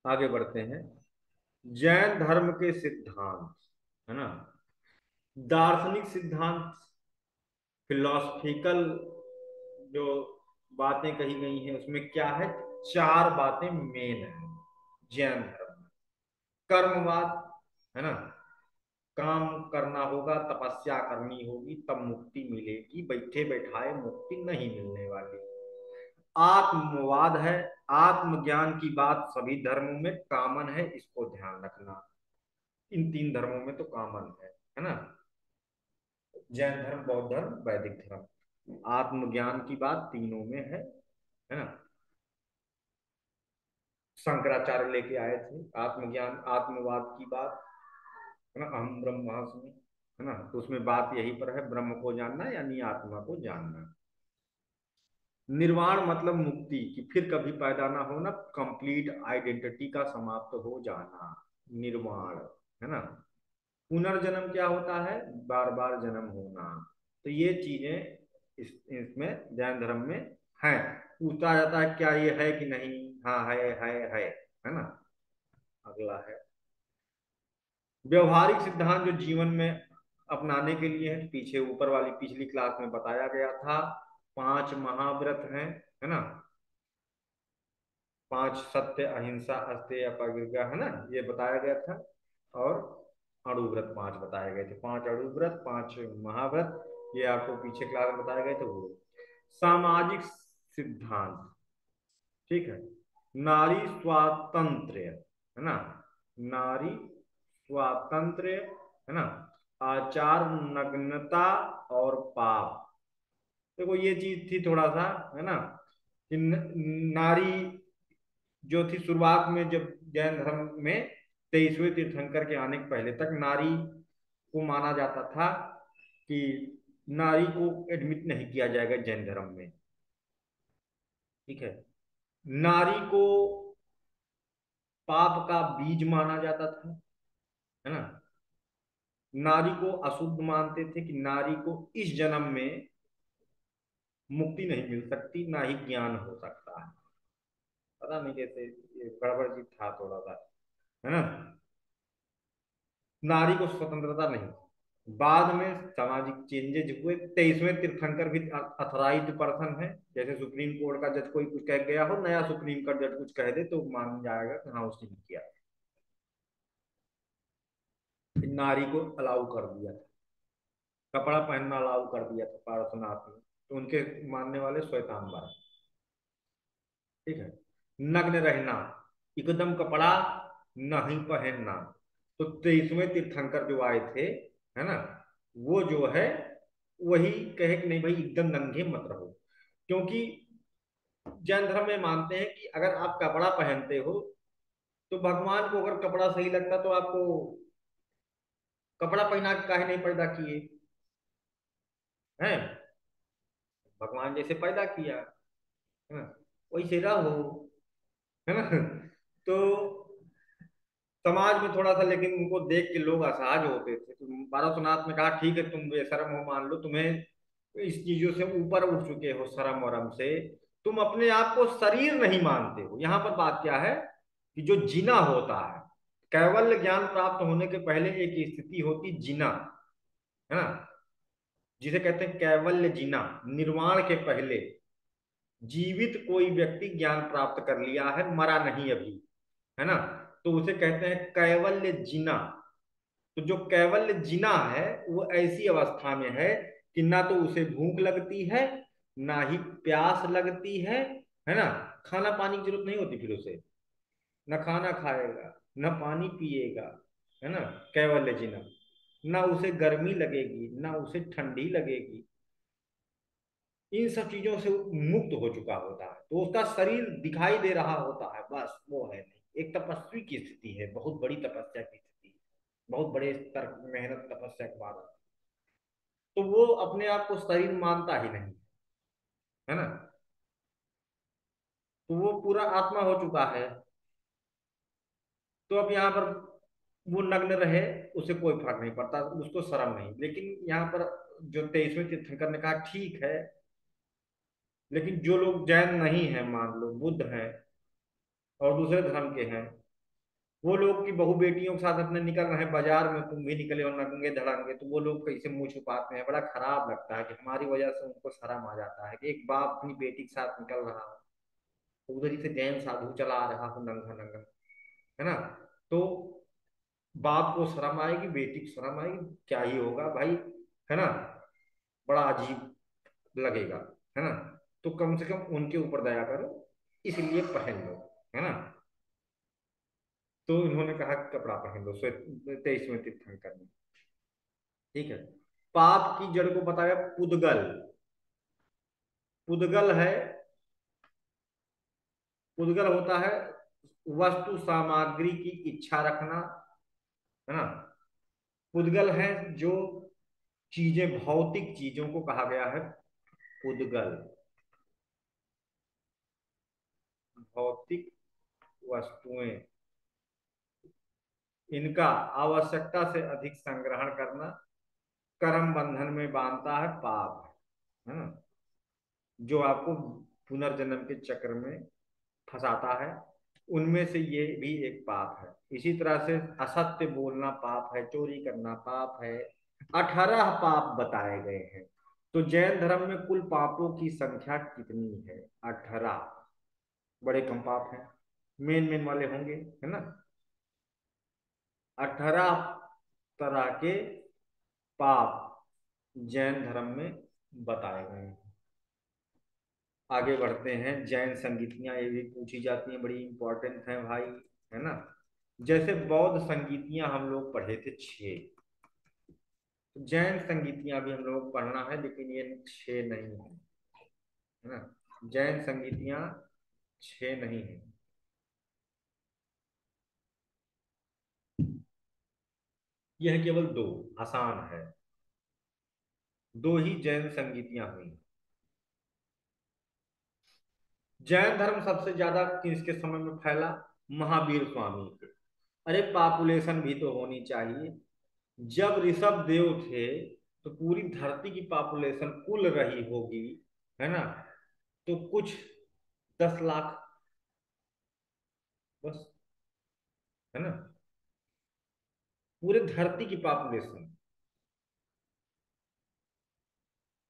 आगे बढ़ते हैं। जैन धर्म के सिद्धांत, है ना, दार्शनिक सिद्धांत, फिलोसफिकल जो बातें कही गई हैं उसमें क्या है? चार बातें मेन है जैन धर्म में। कर्मवाद, है ना, काम करना होगा, तपस्या करनी होगी, तब मुक्ति मिलेगी, बैठे बैठाए मुक्ति नहीं मिलने वाली। आत्मवाद है, आत्मज्ञान की बात सभी धर्मों में कॉमन है, इसको ध्यान रखना। इन तीन धर्मों में तो कॉमन है ना। जैन धर्म, बौद्ध धर्म, वैदिक धर्म। आत्मज्ञान की बात तीनों में है ना। शंकराचार्य लेके आए थे आत्मज्ञान, आत्मवाद की बात, है ना, अहम ब्रह्मास्मि, है ना। तो उसमें बात यही पर है, ब्रह्म को जानना यानी आत्मा को जानना। निर्वाण मतलब मुक्ति, कि फिर कभी पैदा ना होना, कंप्लीट आइडेंटिटी का समाप्त हो जाना, निर्वाण, है ना। पुनर्जन्म क्या होता है? बार बार जन्म होना। तो ये चीजें इसमें जैन धर्म में है। पूछा जाता है क्या ये है कि नहीं? हाँ है ना। अगला है व्यवहारिक सिद्धांत जो जीवन में अपनाने के लिए है। पीछे ऊपर वाली पिछली क्लास में बताया गया था, पांच महाव्रत हैं, है ना। पांच, सत्य, अहिंसा, अस्तेय, अपरिग्रह, है ना, ये बताया गया था। और अणुव्रत पांच बताए गए थे, पांच अणुव्रत, पांच महाव्रत, ये आपको पीछे क्लास में बताए गए थे। वो सामाजिक सिद्धांत, ठीक है, नारी स्वातंत्र्य, है ना, नारी स्वातंत्र्य, है ना, आचार, नग्नता और पाप। देखो ये चीज थी थोड़ा सा, है ना, कि नारी जो थी शुरुआत में, जब जैन धर्म में 23वें तीर्थंकर के आने के पहले तक नारी को माना जाता था कि नारी को एडमिट नहीं किया जाएगा जैन धर्म में। ठीक है, नारी को पाप का बीज माना जाता था, है ना। नारी को अशुद्ध मानते थे कि नारी को इस जन्म में मुक्ति नहीं मिल सकती, ना ही ज्ञान हो सकता है। पता नहीं कैसे ये गड़बड़ जी था थोड़ा सा, है ना। नारी को स्वतंत्रता नहीं। बाद में सामाजिक चेंजेज हुए। 23वें तीर्थंकर भी अथराइज्ड पर्सन है। जैसे सुप्रीम कोर्ट का जज कोई कुछ कह गया हो, नया सुप्रीम कोर्ट जज कुछ कह दे तो मान जाएगा कि हाँ उसने किया। नारी को अलाउ कर दिया था, कपड़ा पहनना अलाउ कर दिया था पार्श्वनाथ में, तो उनके मानने वाले श्वेतांबर, ठीक है। नग्न रहना, एकदम कपड़ा नहीं पहनना। तो 23वें तीर्थंकर जो आए थे, है ना, वो जो है वही कहे कि नहीं भाई एकदम नंगे मत रहो। क्योंकि जैन धर्म में मानते हैं कि अगर आप कपड़ा पहनते हो तो भगवान को अगर कपड़ा सही लगता तो आपको कपड़ा पहना के काहे नहीं पैदा किए हैं। भगवान जैसे पैदा किया, है ना, वैसे रहो, है ना। तो समाज में थोड़ा सा लेकिन उनको देख के लोग असहज होते थे। तो पार्श्वनाथ ने कहा ठीक है तुम बेशरम हो, मान लो तुम्हें इस चीजों से ऊपर उठ चुके हो, शर्म वरम से, तुम अपने आप को शरीर नहीं मानते हो। यहाँ पर बात क्या है कि जो जीना होता है, कैवल्य ज्ञान प्राप्त होने के पहले एक स्थिति होती जीना, है ना, जिसे कहते हैं कैवल्य जीना। निर्वाण के पहले जीवित कोई व्यक्ति ज्ञान प्राप्त कर लिया है, मरा नहीं अभी, है ना, तो उसे कहते हैं कैवल्य जीना। तो जो कैवल्य जीना है वो ऐसी अवस्था में है कि ना तो उसे भूख लगती है, ना ही प्यास लगती है ना। खाना पानी की जरूरत नहीं होती फिर उसे, ना खाना खाएगा ना पानी पिएगा, है ना। कैवल्य जीना, ना उसे गर्मी लगेगी ना उसे ठंडी लगेगी, इन सब चीजों से मुक्त हो चुका होता है। तो उसका शरीर दिखाई दे रहा होता है, बस वो है नहीं। एक तपस्वी की स्थिति है, बहुत बड़ी तपस्या की स्थिति है, बहुत बड़े स्तर मेहनत तपस्या के बाद। तो वो अपने आप को शरीर मानता ही नहीं, है ना। तो वो पूरा आत्मा हो चुका है। तो अब यहाँ पर वो नग्न रहे, उसे कोई फर्क नहीं पड़ता, उसको शर्म नहीं। लेकिन यहाँ पर जो 23वें तीर्थंकर ने कहा ठीक है, लेकिन जो लोग जैन नहीं है, मान लो बुद्ध हैं और दूसरे धर्म के हैं, वो लोग की बहू बेटियों के साथ अपने निकल रहे हैं बाजार में, तुम भी निकले हो नंगे धड़ंगे, तो वो लोग कैसे मुंह छुपाते हैं। बड़ा खराब लगता है कि हमारी वजह से उनको शर्म आ जाता है कि एक बाप अपनी बेटी के साथ निकल रहा हो, तो उधर ही से जैन साधु चला आ रहा हो नंगा नंगा, है ना। तो बाप को शर्म आएगी, बेटी को शर्म आएगी, क्या ही होगा भाई, है ना। बड़ा अजीब लगेगा, है ना। तो कम से कम उनके ऊपर दया करो, इसलिए पहन लो, है ना। तो इन्होंने कहा कि कपड़ा पहन लो 23वें तीर्थंकर ने, ठीक है। पाप की जड़ को बताया पुद्गल। पुद्गल है, पुद्गल होता है वस्तु सामग्री की इच्छा रखना, है ना। पुद्गल है जो चीजें, भौतिक चीजों को कहा गया है पुद्गल। भौतिक वस्तुएं, इनका आवश्यकता से अधिक संग्रहण करना कर्म बंधन में बांधता है, पाप है ना, जो आपको पुनर्जन्म के चक्र में फंसाता है। उनमें से ये भी एक पाप है। इसी तरह से असत्य बोलना पाप है, चोरी करना पाप है। 18 पाप बताए गए हैं। तो जैन धर्म में कुल पापों की संख्या कितनी है? 18। बड़े कम पाप हैं, मेन मेन वाले होंगे, है ना। 18 तरह के पाप जैन धर्म में बताए गए हैं। आगे बढ़ते हैं। जैन संगीतियां ये भी पूछी जाती हैं, बड़ी इंपॉर्टेंट हैं भाई, है ना। जैसे बौद्ध संगीतियां हम लोग पढ़े थे 6, तो जैन संगीतियां भी हम लोग पढ़ना है, लेकिन ये 6 नहीं है, है ना। जैन संगीतियां 6 नहीं है, यह केवल 2 आसान है। 2 ही जैन संगीतियां हुई। जैन धर्म सबसे ज्यादा किसके समय में फैला? महावीर स्वामी के। अरे पॉपुलेशन भी तो होनी चाहिए। जब ऋषभ देव थे तो पूरी धरती की पॉपुलेशन कुल रही होगी, है ना, तो कुछ 10 लाख बस, है ना, पूरे धरती की पॉपुलेशन।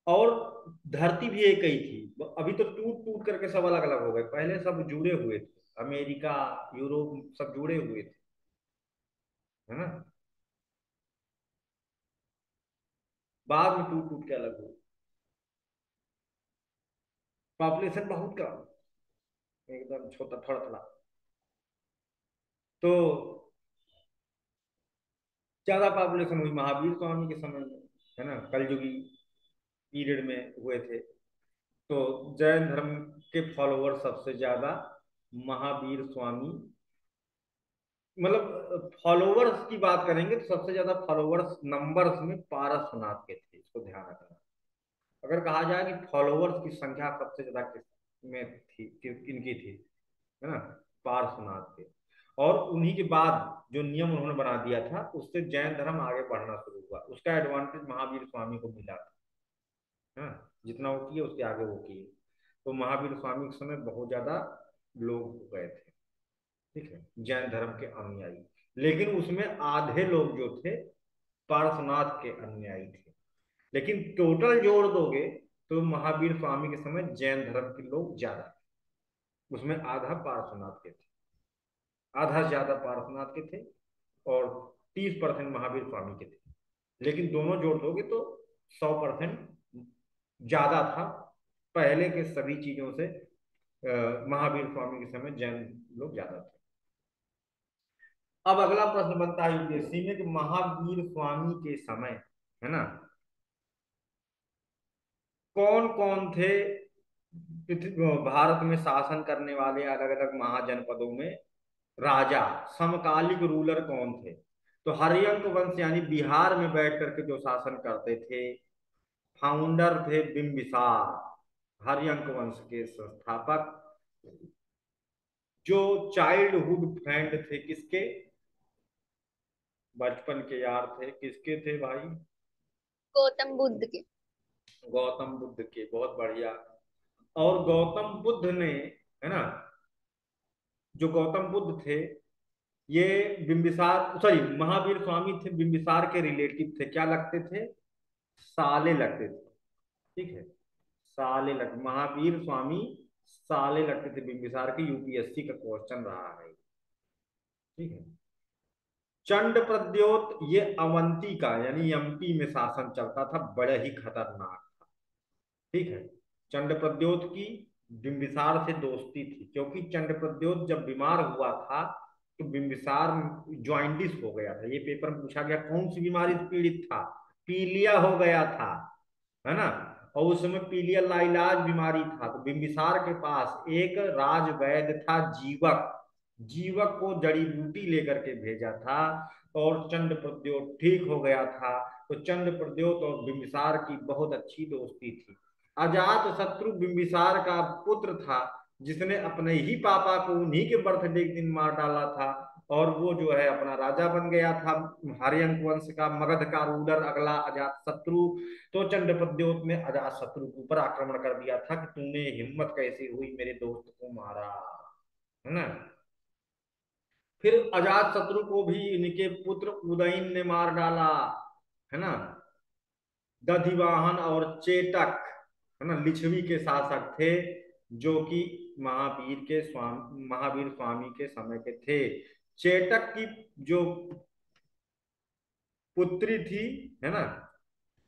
और धरती भी एक ही थी, अभी तो टूट टूट करके सब अलग अलग हो गए, पहले सब जुड़े हुए थे, अमेरिका, यूरोप सब जुड़े हुए थे, है ना, बाद में टूट टूट के अलग हुए। पॉपुलेशन बहुत कम, एकदम छोटा थोड़ा थोड़ा। तो ज्यादा पॉपुलेशन हुई महावीर स्वामी के समय में, है ना, कलयुगी पीरियड में हुए थे। तो जैन धर्म के फॉलोअर सबसे ज्यादा महावीर स्वामी, मतलब फॉलोवर्स की बात करेंगे तो सबसे ज्यादा फॉलोवर्स नंबर्स में पारसनाथ के थे, इसको ध्यान रखना। अगर कहा जाए कि फॉलोवर्स की संख्या सबसे ज्यादा किस में थी, इनकी थी, है ना, पार्श्वनाथ के। और उन्हीं के बाद जो नियम उन्होंने बना दिया था उससे जैन धर्म आगे बढ़ना शुरू हुआ, उसका एडवांटेज महावीर स्वामी को मिला था, है ना, जितना वो किए उसके आगे वो किए। तो महावीर स्वामी के समय बहुत ज्यादा लोग हो गए थे, ठीक है, जैन धर्म के अनुयायी। लेकिन उसमें आधे लोग जो थे पार्श्वनाथ के अनुयायी थे। लेकिन टोटल जोड़ दोगे तो महावीर स्वामी के समय जैन धर्म के लोग ज्यादा थे, उसमें आधा पार्श्वनाथ के थे, आधा ज्यादा पार्श्वनाथ के थे, और 30% महावीर स्वामी के थे। लेकिन दोनों जोड़ दोगे तो 100% ज्यादा था पहले के सभी चीजों से। महावीर स्वामी के समय जैन लोग ज्यादा थे। अब अगला प्रश्न बनता है यूपीएससी में कि महावीर स्वामी के समय, है ना, कौन कौन थे भारत में शासन करने वाले अलग अलग महाजनपदों में राजा, समकालिक रूलर कौन थे? तो हर्यंक वंश यानी बिहार में बैठ करके जो शासन करते थे, फाउंडर थे बिंबिसार, हर्यंक वंश के संस्थापक। जो चाइल्डहुड फ्रेंड थे किसके, बचपन के यार थे, किसके थे भाई? गौतम बुद्ध के। गौतम बुद्ध के, बहुत बढ़िया। और गौतम बुद्ध ने, है ना, जो गौतम बुद्ध थे ये बिंबिसार, सॉरी, महावीर स्वामी थे बिंबिसार के रिलेटिव थे, क्या लगते थे? साले लगते थे, ठीक है, साले लग, महावीर स्वामी साले लगते थे बिंबिसार के। यूपीएससी का क्वेश्चन रहा है, ठीक है। चंड प्रद्योत ये अवंती का यानी एमपी में शासन चलता था, बड़े ही खतरनाक था, ठीक है। चंड प्रद्योत की बिंबिसार से दोस्ती थी, क्योंकि चंड प्रद्योत जब बीमार हुआ था तो बिंबिसार ज्वाइंटिस हो गया था। ये पेपर में पूछा गया कौन सी बीमारी से पीड़ित था, पीलिया हो गया था, है ना, और उस समय पीलिया लाइलाज बीमारी था। तो बिंबिसार के पास एक राज वैद्य था जीवक, जीवक को जड़ी बूटी लेकर के भेजा था और चंड प्रद्योत ठीक हो गया था। तो चंड प्रद्योत और बिंबिसार की बहुत अच्छी दोस्ती थी। अजात शत्रु बिंबिसार का पुत्र था, जिसने अपने ही पापा को उन्हीं के बर्थडे के दिन मार डाला था, और वो जो है अपना राजा बन गया था हर्यंक वंश का, मगध का रूलर अगला अजात शत्रु। तो चंड प्रद्योत ने अजात शत्रु के ऊपर आक्रमण कर दिया था कि तूने हिम्मत कैसे हुई मेरे दोस्त को मारा, है ना। फिर अजात शत्रु को भी इनके पुत्र उदयन ने मार डाला, है ना। दधिवाहन और चेटक, है ना, लिच्छवी के शासक थे, जो कि महावीर स्वामी के समय के थे। चेटक की जो पुत्री थी, है ना,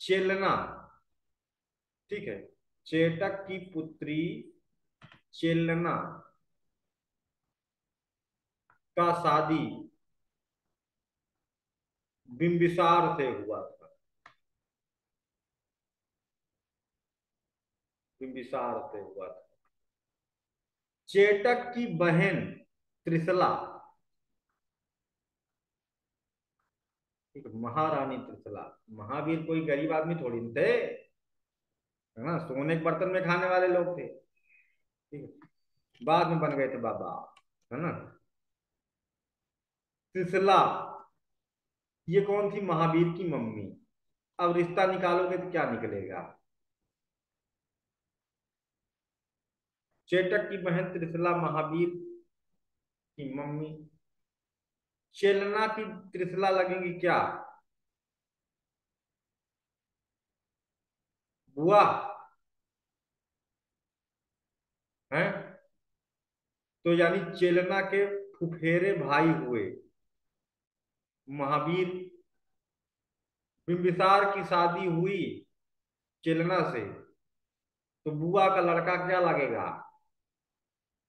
चेलना, ठीक है, चेटक की पुत्री चेलना का शादी बिंबिसार से हुआ था, बिंबिसार से हुआ था। चेटक की बहन त्रिशला, ठीक है, महारानी त्रिशला, महावीर कोई गरीब आदमी थोड़ी न थे, है ना, सोने के बर्तन में खाने वाले लोग थे, ठीक है, बाद में बन गए थे बाबा, है ना। त्रिशला, ये कौन थी? महावीर की मम्मी। अब रिश्ता निकालोगे तो क्या निकलेगा? चेटक की बहन त्रिशला महावीर की मम्मी। चेलना की त्रिशला लगेंगी क्या? बुआ है। तो यानी चेलना के फुफेरे भाई हुए महावीर। बिंबिसार की शादी हुई चेलना से, तो बुआ का लड़का क्या लगेगा?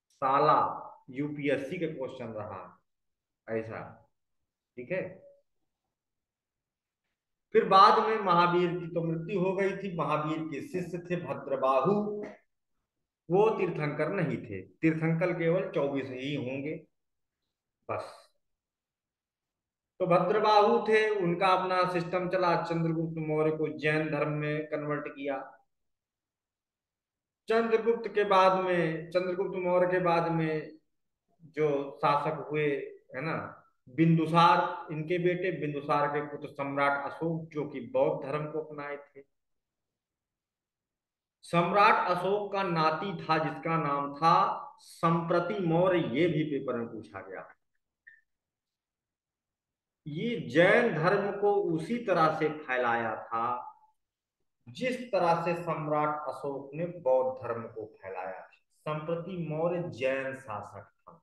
साला। यूपीएससी के क्वेश्चन रहा ऐसा। ठीक है। फिर बाद में महावीर की तो मृत्यु हो गई थी। महावीर के शिष्य थे भद्रबाहु, वो तीर्थंकर नहीं थे। तीर्थंकर केवल 24 ही होंगे बस। तो भद्रबाहु थे, उनका अपना सिस्टम चला। चंद्रगुप्त मौर्य को जैन धर्म में कन्वर्ट किया। चंद्रगुप्त मौर्य के बाद में जो शासक हुए, है ना, बिंदुसार, इनके बेटे बिंदुसार के पुत्र सम्राट अशोक, जो कि बौद्ध धर्म को अपनाए थे। सम्राट अशोक का नाती था जिसका नाम था संप्रति मौर्य, ये भी पेपर में पूछा गया है। ये जैन धर्म को उसी तरह से फैलाया था जिस तरह से सम्राट अशोक ने बौद्ध धर्म को फैलाया था। संप्रति मौर्य जैन शासक था,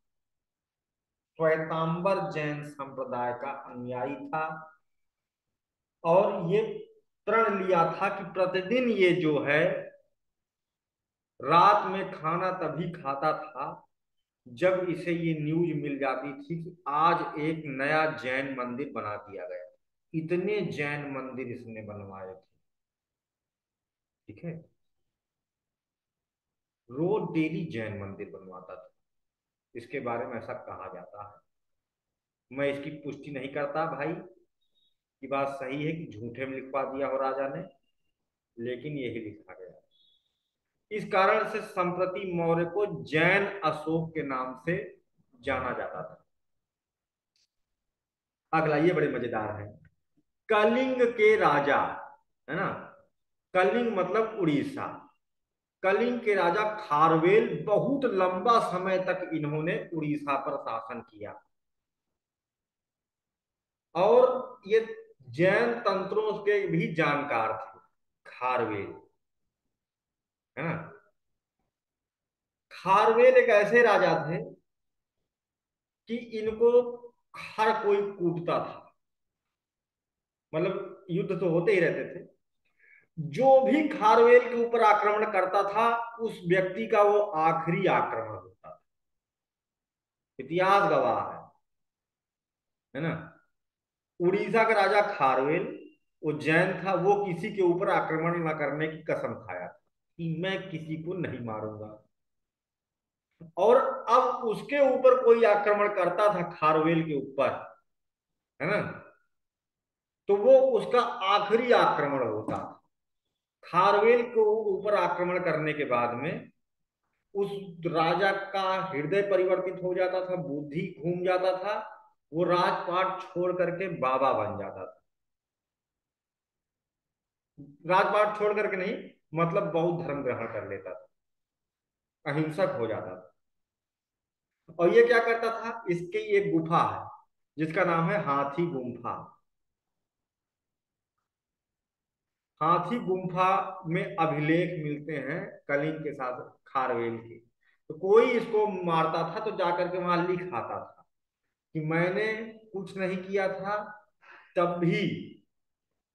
श्वेतांबर जैन संप्रदाय का अनुयायी था, और ये प्रण लिया था कि प्रतिदिन ये जो है रात में खाना तभी खाता था जब इसे ये न्यूज मिल जाती थी कि आज एक नया जैन मंदिर बना दिया गया। इतने जैन मंदिर इसने बनवाए थे। ठीक है। रोज डेली जैन मंदिर बनवाता था, इसके बारे में ऐसा कहा जाता है। मैं इसकी पुष्टि नहीं करता भाई कि बात सही है कि झूठे में लिखवा दिया हो राजा ने, लेकिन यही लिखा गया। इस कारण से संप्रति मौर्य को जैन अशोक के नाम से जाना जाता था। अगला ये बड़े मजेदार है। कलिंग के राजा, है ना, कलिंग मतलब उड़ीसा। कलिंग के राजा खारवेल बहुत लंबा समय तक इन्होंने उड़ीसा पर शासन किया, और ये जैन तंत्रों के भी जानकार थे खारवेल, है ना। खारवेल एक ऐसे राजा थे कि इनको हर कोई कूटता था। मतलब युद्ध तो होते ही रहते थे। जो भी खारवेल के ऊपर आक्रमण करता था उस व्यक्ति का वो आखिरी आक्रमण होता था। इतिहास गवाह है ना। उड़ीसा का राजा खारवेल, वो जैन था, वो किसी के ऊपर आक्रमण न करने की कसम खाया कि मैं किसी को नहीं मारूंगा। और अब उसके ऊपर कोई आक्रमण करता था खारवेल के ऊपर, है ना, तो वो उसका आखिरी आक्रमण होता था। खारवेल को ऊपर आक्रमण करने के बाद में उस राजा का हृदय परिवर्तित हो जाता था, बुद्धि घूम जाता था, वो राजपाट छोड़ करके बाबा बन जाता था। राजपाट छोड़ करके नहीं, मतलब बौद्ध धर्म ग्रहण कर लेता था, अहिंसक हो जाता था। और ये क्या करता था, इसकी एक गुफा है जिसका नाम है हाथी गुम्फा। हाथी गुम्फा में अभिलेख मिलते हैं कलिंग के साथ खारवेल के। तो कोई इसको मारता था तो जाकर के वहां लिख आता था कि मैंने कुछ नहीं किया था, तब भी,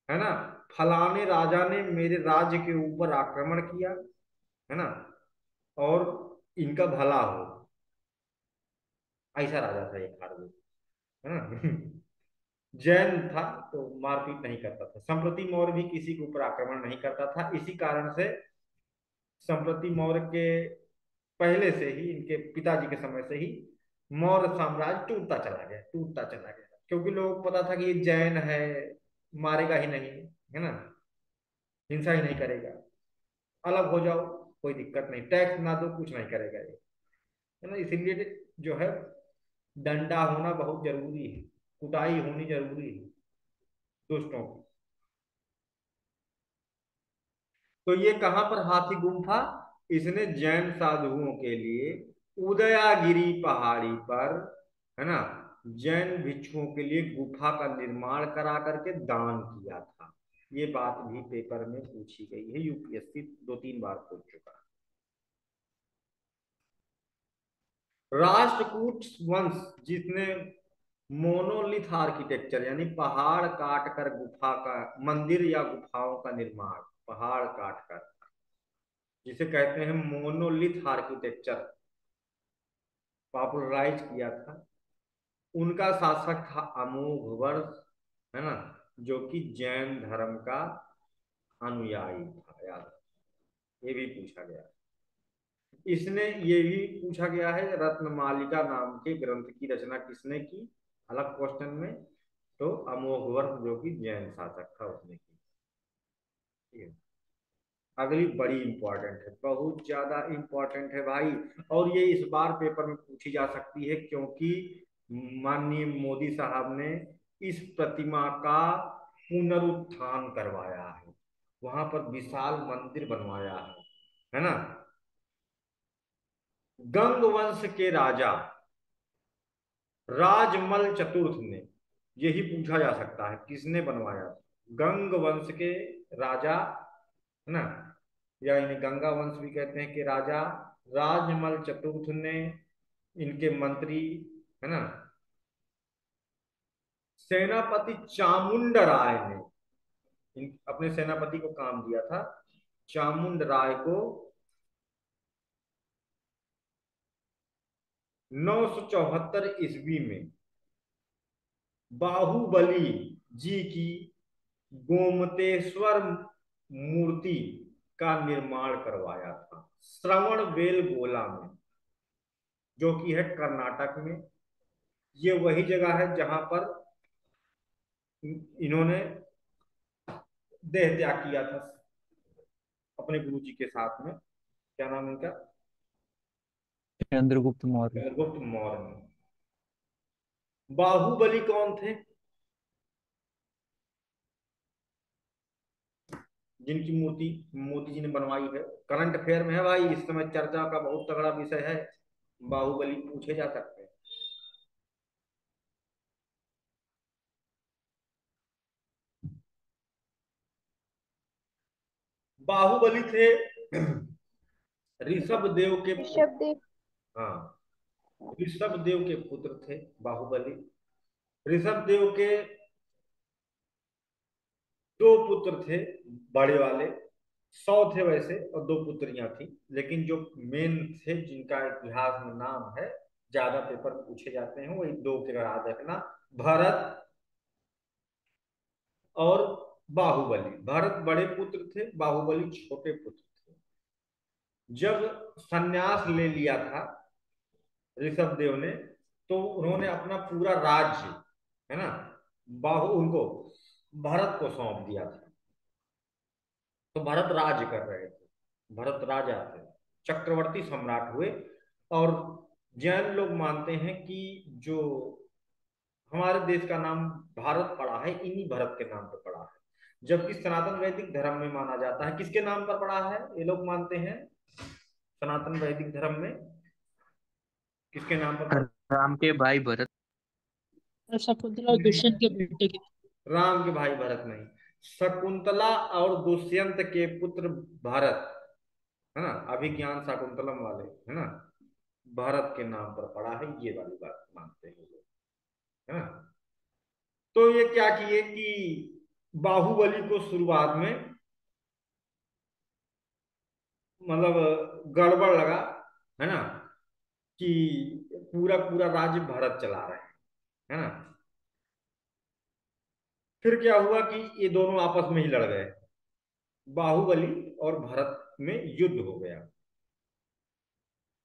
है ना, फलाने राजा ने मेरे राज्य के ऊपर आक्रमण किया, है ना, और इनका भला हो। ऐसा राजा था ये खारवेल, है ना। जैन था तो मारपीट नहीं करता था। संप्रति मौर्य भी किसी के ऊपर आक्रमण नहीं करता था। इसी कारण से संप्रति मौर्य के पहले से ही, इनके पिताजी के समय से ही मौर्य साम्राज्य टूटता चला गया, टूटता चला गया, क्योंकि लोग पता था कि ये जैन है, मारेगा ही नहीं, है ना, हिंसा ही नहीं करेगा, अलग हो जाओ, कोई दिक्कत नहीं, टैक्स ना दो, कुछ नहीं करेगा ये, है ना। इसीलिए जो है डंडा होना बहुत जरूरी है। कुटाई होनी जरूरी है दुष्टों की। तो ये कहां पर हाथी गुम था? इसने जैन साधुओं के लिए उदयागिरी पहाड़ी पर, है ना, जैन भिक्षुओं के लिए गुफा का निर्माण करा करके दान किया था। ये बात भी पेपर में पूछी गई है, यूपीएससी 2-3 बार पूछ चुका है। राष्ट्रकूट वंश जिसने मोनोलिथ आर्किटेक्चर यानी पहाड़ काट कर गुफा का, मंदिर या गुफाओं का निर्माण पहाड़ काट कर, जिसे कहते हैं मोनोलिथ आर्किटेक्चर, पॉपुलराइज किया था, उनका शासक था अमोघवर्ष, है ना, जो कि जैन धर्म का अनुयायी था। याद, ये भी पूछा गया। इसने ये भी पूछा गया है, रत्नमालिका नाम के ग्रंथ की रचना किसने की, अलग क्वेश्चन में। तो अमोघवर्ष जो कि जैन शासक था उसने की। ठीक है। अगली बड़ी इंपॉर्टेंट है, बहुत ज्यादा इंपॉर्टेंट है भाई, और ये इस बार पेपर में पूछी जा सकती है क्योंकि माननीय मोदी साहब ने इस प्रतिमा का पुनरुत्थान करवाया है, वहां पर विशाल मंदिर बनवाया है ना। गंग वंश के राजा राजमल चतुर्थ ने, यही पूछा जा सकता है किसने बनवाया था। गंग वंश के राजा, है ना, या इन्हें गंगा वंश भी कहते हैं, कि राजा राजमल चतुर्थ ने, इनके मंत्री, है ना, सेनापति चामुंड राय ने अपने सेनापति को काम दिया था, चामुंड राय को 974 में बाहुबली जी की गोमतेश्वर मूर्ति का निर्माण करवाया था श्रवण बेलगोला में, जो कि है कर्नाटक में। ये वही जगह है जहां पर इन्होंने देह त्याग किया था अपने गुरु जी के साथ में। क्या नाम इनका? चंद्रगुप्त मौर्य। चंद्रगुप्त मौर्य। बाहुबली कौन थे? जिनकी मूर्ति मोदी जी ने बनवाई है, करंट अफेयर में है भाई, इस समय चर्चा का बहुत तगड़ा विषय है, बाहुबली पूछे जा सकते हैं। बाहुबली थे ऋषभ देव के पुत्र। ऋषभ देव। हाँ, ऋषभ देव के पुत्र थे बाहुबली। ऋषभ देव के दो पुत्र थे बड़े वाले, 100 थे वैसे, और दो पुत्रियां थी, लेकिन जो मेन थे जिनका इतिहास में नाम है, ज्यादा पेपर पूछे जाते हैं, वही दो के याद रखना, भरत और बाहुबली। भरत बड़े पुत्र थे, बाहुबली छोटे पुत्र थे। जब संन्यास ले लिया था ऋषभ देव ने, तो उन्होंने अपना पूरा राज्य, है ना, उनको भरत को सौंप दिया था। तो भरत राज कर रहे थे, भरत राजा थे, चक्रवर्ती सम्राट हुए। और जैन लोग मानते हैं कि जो हमारे देश का नाम भारत पड़ा है, इन्हीं भरत के नाम पर पड़ा है, जबकि सनातन वैदिक धर्म में माना जाता है किसके नाम पर पड़ा है, ये लोग मानते हैं सनातन वैदिक धर्म में किसके नाम पर पड़ा? राम के भाई भरत। शकुंतला और दुष्यंत के बेटे के। राम के भाई भरत नहीं, शकुंतला और दुष्यंत के पुत्र भरत, है ना, अभिज्ञान शाकुंतलम वाले, है ना, भरत के नाम पर पड़ा है, ये वाली बात मानते हैं लोग, है ना। तो ये क्या किए कि बाहुबली को शुरुआत में मतलब गड़बड़ लगा, है ना, कि पूरा पूरा राज्य भरत चला रहे हैं, है ना। फिर क्या हुआ कि ये दोनों आपस में ही लड़ गए, बाहुबली और भरत में युद्ध हो गया।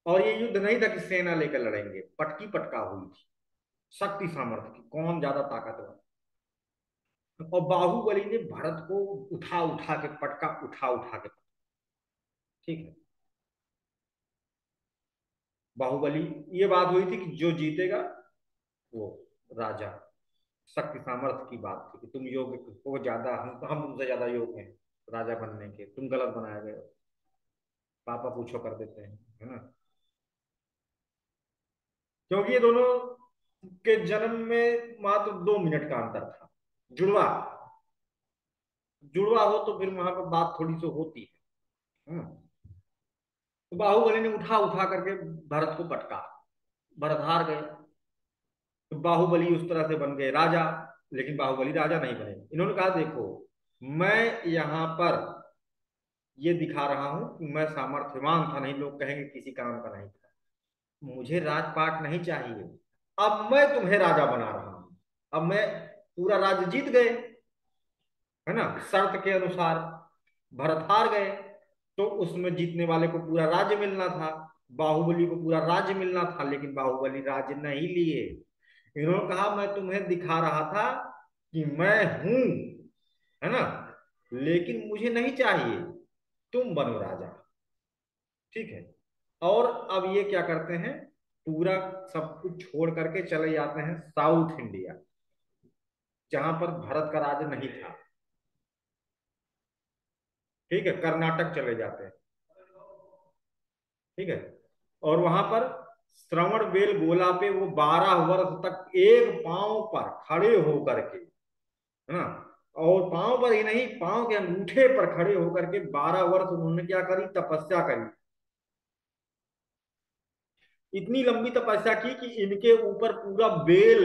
और ये युद्ध नहीं था कि सेना लेकर लड़ेंगे, पटकी पटका हुई थी, शक्ति सामर्थ्य की, कौन ज्यादा ताकतवर। और बाहुबली ने भरत को उठा उठा के पटका, उठा उठा के, ठीक है। बाहुबली, ये बात हुई थी कि जो जीतेगा वो राजा, शक्ति सामर्थ्य की बात थी कि तुम योग्य हो ज्यादा, हम तुमसे ज्यादा योग्य हैं राजा बनने के, तुम गलत बनाए गए हो, पापा पूछो कर देते हैं, है ना। क्योंकि ये दोनों के जन्म में मात्र 2 मिनट का अंतर था। जुड़वा जुड़वा हो तो फिर वहां पर बात थोड़ी सी होती है। तो बाहुबली ने उठा उठा करके भरत को पटका, भरत हार गए। तो बाहुबली उस तरह से बन गए राजा, लेकिन बाहुबली राजा नहीं बने। इन्होंने कहा देखो, मैं यहाँ पर ये दिखा रहा हूं कि मैं सामर्थ्यवान था, नहीं लोग कहेंगे किसी काम का नहीं था, मुझे राजपाट नहीं चाहिए। अब मैं तुम्हें राजा बना रहा हूं, अब मैं पूरा राज्य जीत गए, है ना, शर्त के अनुसार। भरत हार गए, तो उसमें जीतने वाले को पूरा राज्य मिलना था, बाहुबली को पूरा राज्य मिलना था, लेकिन बाहुबली राज्य नहीं लिए। इन्होंने कहा मैं तुम्हें दिखा रहा था कि मैं हूं, है ना, लेकिन मुझे नहीं चाहिए, तुम बनो राजा। ठीक है। और अब ये क्या करते हैं, पूरा सब कुछ छोड़ करके चले जाते हैं साउथ इंडिया, जहां पर भरत का राज नहीं था। ठीक है, कर्नाटक चले जाते हैं। ठीक है। और वहां पर श्रवण बेल गोला पे वो 12 वर्ष तक एक पांव पर खड़े होकर के, है ना, और पांव पर ही नहीं, पांव के अंगूठे पर खड़े होकर के 12 वर्ष उन्होंने क्या करी, तपस्या करी। इतनी लंबी तपस्या की कि इनके ऊपर पूरा बेल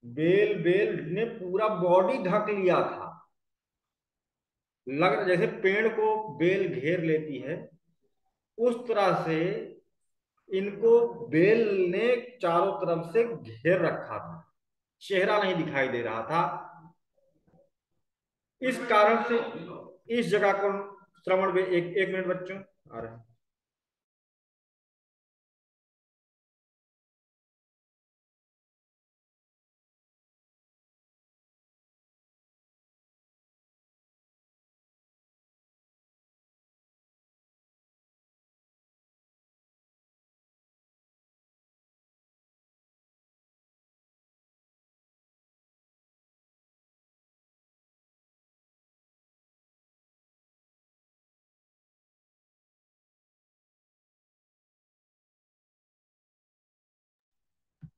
बेल बेल ने पूरा बॉडी ढक लिया था। लग जैसे पेड़ को बेल घेर लेती है, उस तरह से इनको बेल ने चारों तरफ से घेर रखा था, चेहरा नहीं दिखाई दे रहा था। इस कारण से इस जगह को श्रवण बेल, एक एक मिनट बच्चों, आ रहे हैं।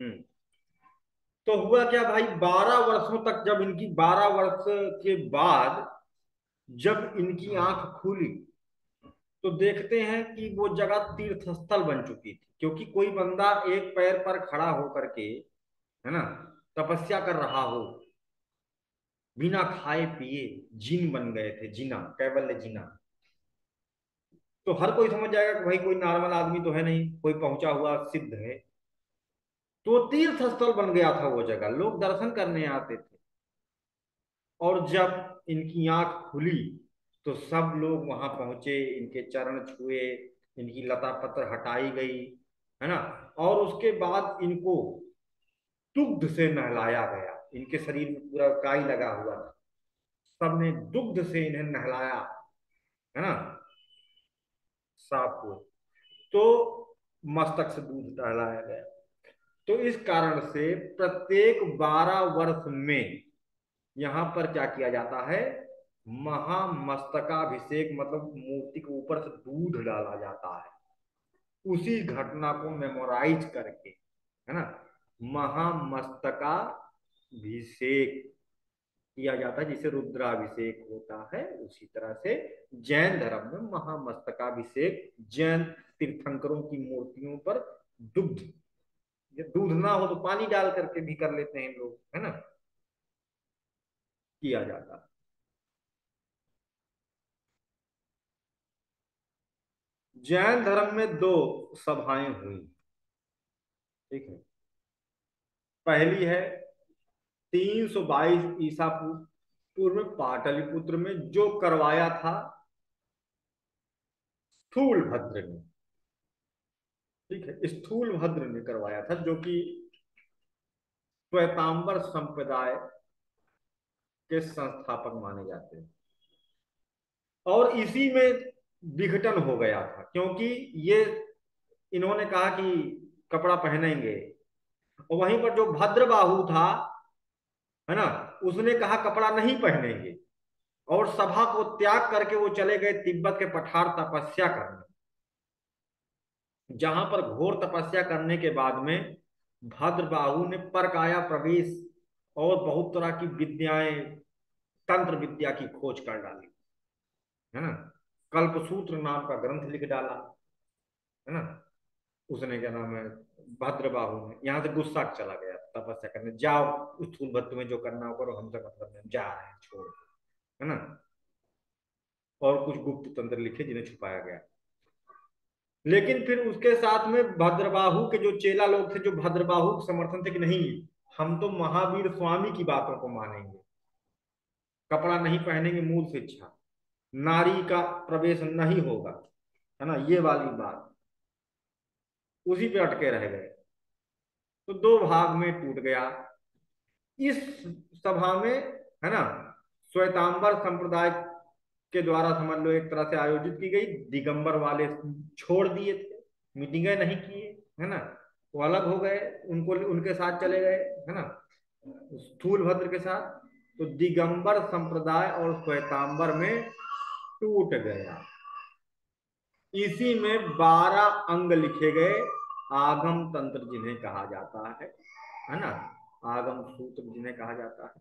हम्म। तो हुआ क्या भाई, 12 वर्षों तक, जब इनकी 12 वर्ष के बाद जब इनकी आंख खुली, तो देखते हैं कि वो जगह तीर्थ स्थल बन चुकी थी। क्योंकि कोई बंदा एक पैर पर खड़ा होकर के, है ना, तपस्या कर रहा हो, बिना खाए पिए, जिन बन गए थे, जिना, कैवल्य जिना। तो हर कोई समझ जाएगा कि भाई कोई नॉर्मल आदमी तो है नहीं, कोई पहुंचा हुआ सिद्ध है। तो तीर्थ स्थल बन गया था वो जगह, लोग दर्शन करने आते थे। और जब इनकी आंख खुली, तो सब लोग वहां पहुंचे, इनके चरण छुए, इनकी लता पत्र हटाई गई, है ना। और उसके बाद इनको दुग्ध से नहलाया गया। इनके शरीर में पूरा काई लगा हुआ था, सबने दुग्ध से इन्हें नहलाया, है ना, साफ हुए। तो मस्तक से दूध टहलाया गया। तो इस कारण से प्रत्येक 12 वर्ष में यहां पर क्या किया जाता है, महामस्तकाभिषेक, मतलब मूर्ति के ऊपर से दूध डाला जाता है, उसी घटना को मेमोराइज करके, है ना, महामस्तकाभिषेक किया जाता है, जिसे रुद्राभिषेक होता है। उसी तरह से जैन धर्म में महामस्तकाभिषेक जैन तीर्थंकरों की मूर्तियों पर दुग्ध, दूध ना हो तो पानी डाल करके भी कर लेते हैं लोग, है ना, किया जाता है। जैन धर्म में 2 सभाएं हुई। ठीक है। पहली है 322 ईसा पूर्व में पाटलिपुत्र में, जो करवाया था स्थूल भद्र ने। ठीक है, स्थूल भद्र ने करवाया था, जो कि श्वेतांबर संप्रदाय के संस्थापक माने जाते हैं। और इसी में विघटन हो गया था, क्योंकि ये इन्होंने कहा कि कपड़ा पहनेंगे, और वहीं पर जो भद्रबाहु था, है ना, उसने कहा कपड़ा नहीं पहनेंगे, और सभा को त्याग करके वो चले गए तिब्बत के पठार तपस्या करने, जहां पर घोर तपस्या करने के बाद में भद्रबाहु ने परकाया प्रवेश और बहुत तरह की विद्याएं, तंत्र विद्या की खोज कर डाली, है ना। कल्पसूत्र नाम का ग्रंथ लिख डाला, है ना। उसने क्या नाम है, भद्रबाहु ने, यहां से गुस्सा चला गया तपस्या करने, जाओ उस स्थूल भट्ट में जो करना हो करो, हमसे मतलब नहीं, जा रहे हैं छोड़, है ना। और कुछ गुप्त तंत्र लिखे जिन्हें छुपाया गया। लेकिन फिर उसके साथ में भद्रबाहु के जो चेला लोग थे, जो भद्रबाहु के समर्थन थे कि नहीं, हम तो महावीर स्वामी की बातों को मानेंगे, कपड़ा नहीं पहनेंगे, मूल शिक्षा, नारी का प्रवेश नहीं होगा, है ना, ये वाली बात, उसी पे अटके रह गए। तो दो भाग में टूट गया। इस सभा में, है ना, श्वेतांबर संप्रदाय के द्वारा समझ लो एक तरह से आयोजित की गई, दिगंबर वाले छोड़ दिए थे, मीटिंगें नहीं किए, है ना, वो अलग हो गए, उनको उनके साथ चले गए, है ना, स्थूलभद्र के साथ। तो दिगंबर संप्रदाय और श्वेतांबर में टूट गया। इसी में 12 अंग लिखे गए, आगम तंत्र जिन्हें कहा जाता है ना, आगम सूत्र जिन्हें कहा जाता है।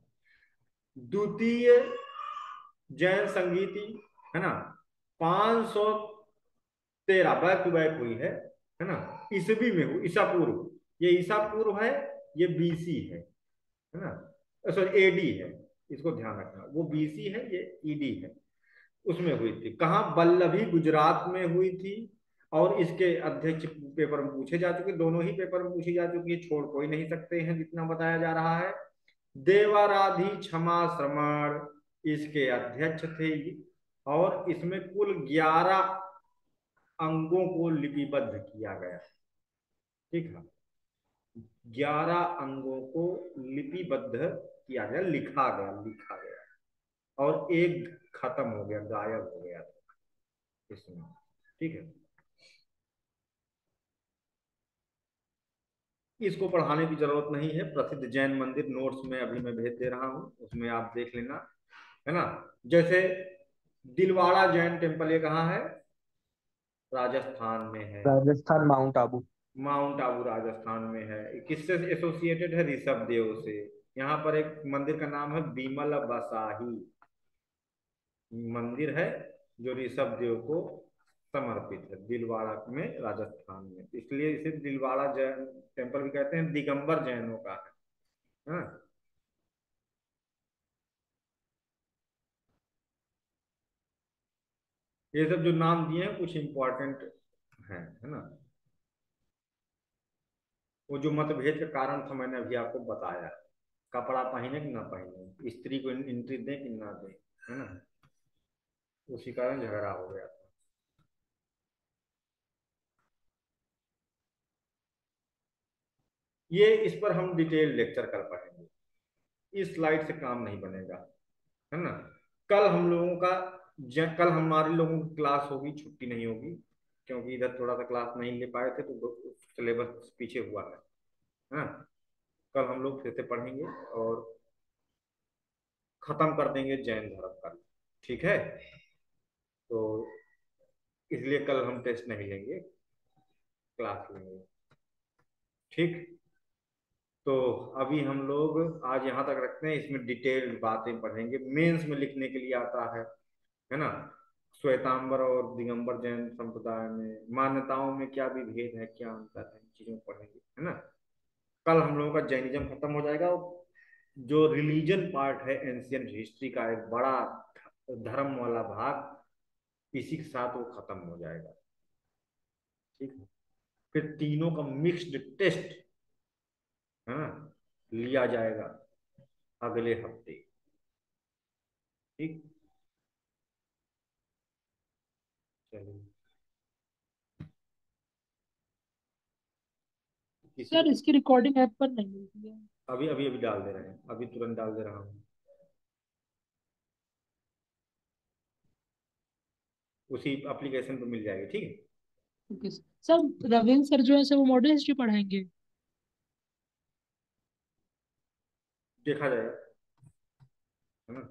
द्वितीय जैन संगीति, है ना, 513 बैक टू बैक हुई है ना, ईसवी में हुई, ईसा पूर्व, ये ईसा पूर्व है, ये बीसी है ना, सॉरी एडी है, इसको ध्यान रखना, वो बीसी है, ये ईडी है। उसमें हुई थी, कहाँ, बल्लभी गुजरात में हुई थी, और इसके अध्यक्ष पेपर में पूछे जा चुके, दोनों ही पेपर में पूछी जा चुकी है, छोड़ कोई नहीं सकते हैं जितना बताया जा रहा है। देवाराधि क्षमा श्रमण इसके अध्यक्ष थे, और इसमें कुल 11 अंगों को लिपिबद्ध किया गया, ठीक है, 11 अंगों को लिपिबद्ध किया गया, लिखा गया, और एक खत्म हो गया, गायब हो गया इसमें, ठीक है। इसको पढ़ाने की जरूरत नहीं है, प्रसिद्ध जैन मंदिर नोट्स में अभी मैं भेज दे रहा हूं, उसमें आप देख लेना, है ना। जैसे दिलवाड़ा जैन टेम्पल, ये कहाँ है, राजस्थान में है, राजस्थान माउंट आबू। माउंट आबू राजस्थान में है। किससे एसोसिएटेड है, ऋषभ देव से। यहाँ पर एक मंदिर का नाम है बीमल बसाही मंदिर है, जो ऋषभ देव को समर्पित है, दिलवाड़ा में, राजस्थान में, इसलिए इसे दिलवाड़ा जैन टेम्पल भी कहते हैं, दिगंबर जैनों का है ना। ये सब जो नाम दिए हैं कुछ इंपॉर्टेंट है ना। वो जो मतभेद का कारण था मैंने अभी आपको बताया, कपड़ा पहने कि ना पहने, स्त्री को एंट्री दें कि ना दें, है ना, उसी कारण झगड़ा हो गया था। ये इस पर हम डिटेल लेक्चर कर पाएंगे, इस स्लाइड से काम नहीं बनेगा, है ना। कल हम लोगों का कल हमारे लोगों की क्लास होगी, छुट्टी नहीं होगी, क्योंकि इधर थोड़ा सा क्लास नहीं ले पाए थे, तो सिलेबस पीछे हुआ है ना। कल हम लोग फिर से पढ़ेंगे और खत्म कर देंगे जैन धर्म का, ठीक है। तो इसलिए कल हम टेस्ट नहीं लेंगे, क्लास लेंगे, ठीक। तो अभी हम लोग आज यहाँ तक रखते हैं, इसमें डिटेल्ड बातें पढ़ेंगे, मेंस में लिखने के लिए आता है ना। श्वेतांबर और दिगंबर जैन संप्रदाय में मान्यताओं में क्या विभेद है, क्या अंतर है, इन चीजों को पढ़ेंगे, है ना। कल हम लोगों का जैनिज्म खत्म हो जाएगा, और जो रिलीजन पार्ट है एंशियंट हिस्ट्री का एक बड़ा धर्म वाला भाग, इसी के साथ वो खत्म हो जाएगा, ठीक है। फिर तीनों का मिक्स्ड टेस्ट, है ना, लिया जाएगा अगले हफ्ते, ठीक। चलिए, किसी सर इसकी रिकॉर्डिंग ऐप पर नहीं मिलती है। अभी अभी अभी डाल दे रहे हैं, अभी तुरंत डाल दे रहा हूँ, उसी एप्लीकेशन पे मिल जाएगी, ठीक है। Okay sir. Sir Ravindra sir जो है सर वो मॉडर्न हिस्ट्री पढ़ाएंगे। देखा जाएगा। है ना?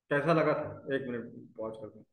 कैसा लगा था? एक मिनट पॉज कर दूं।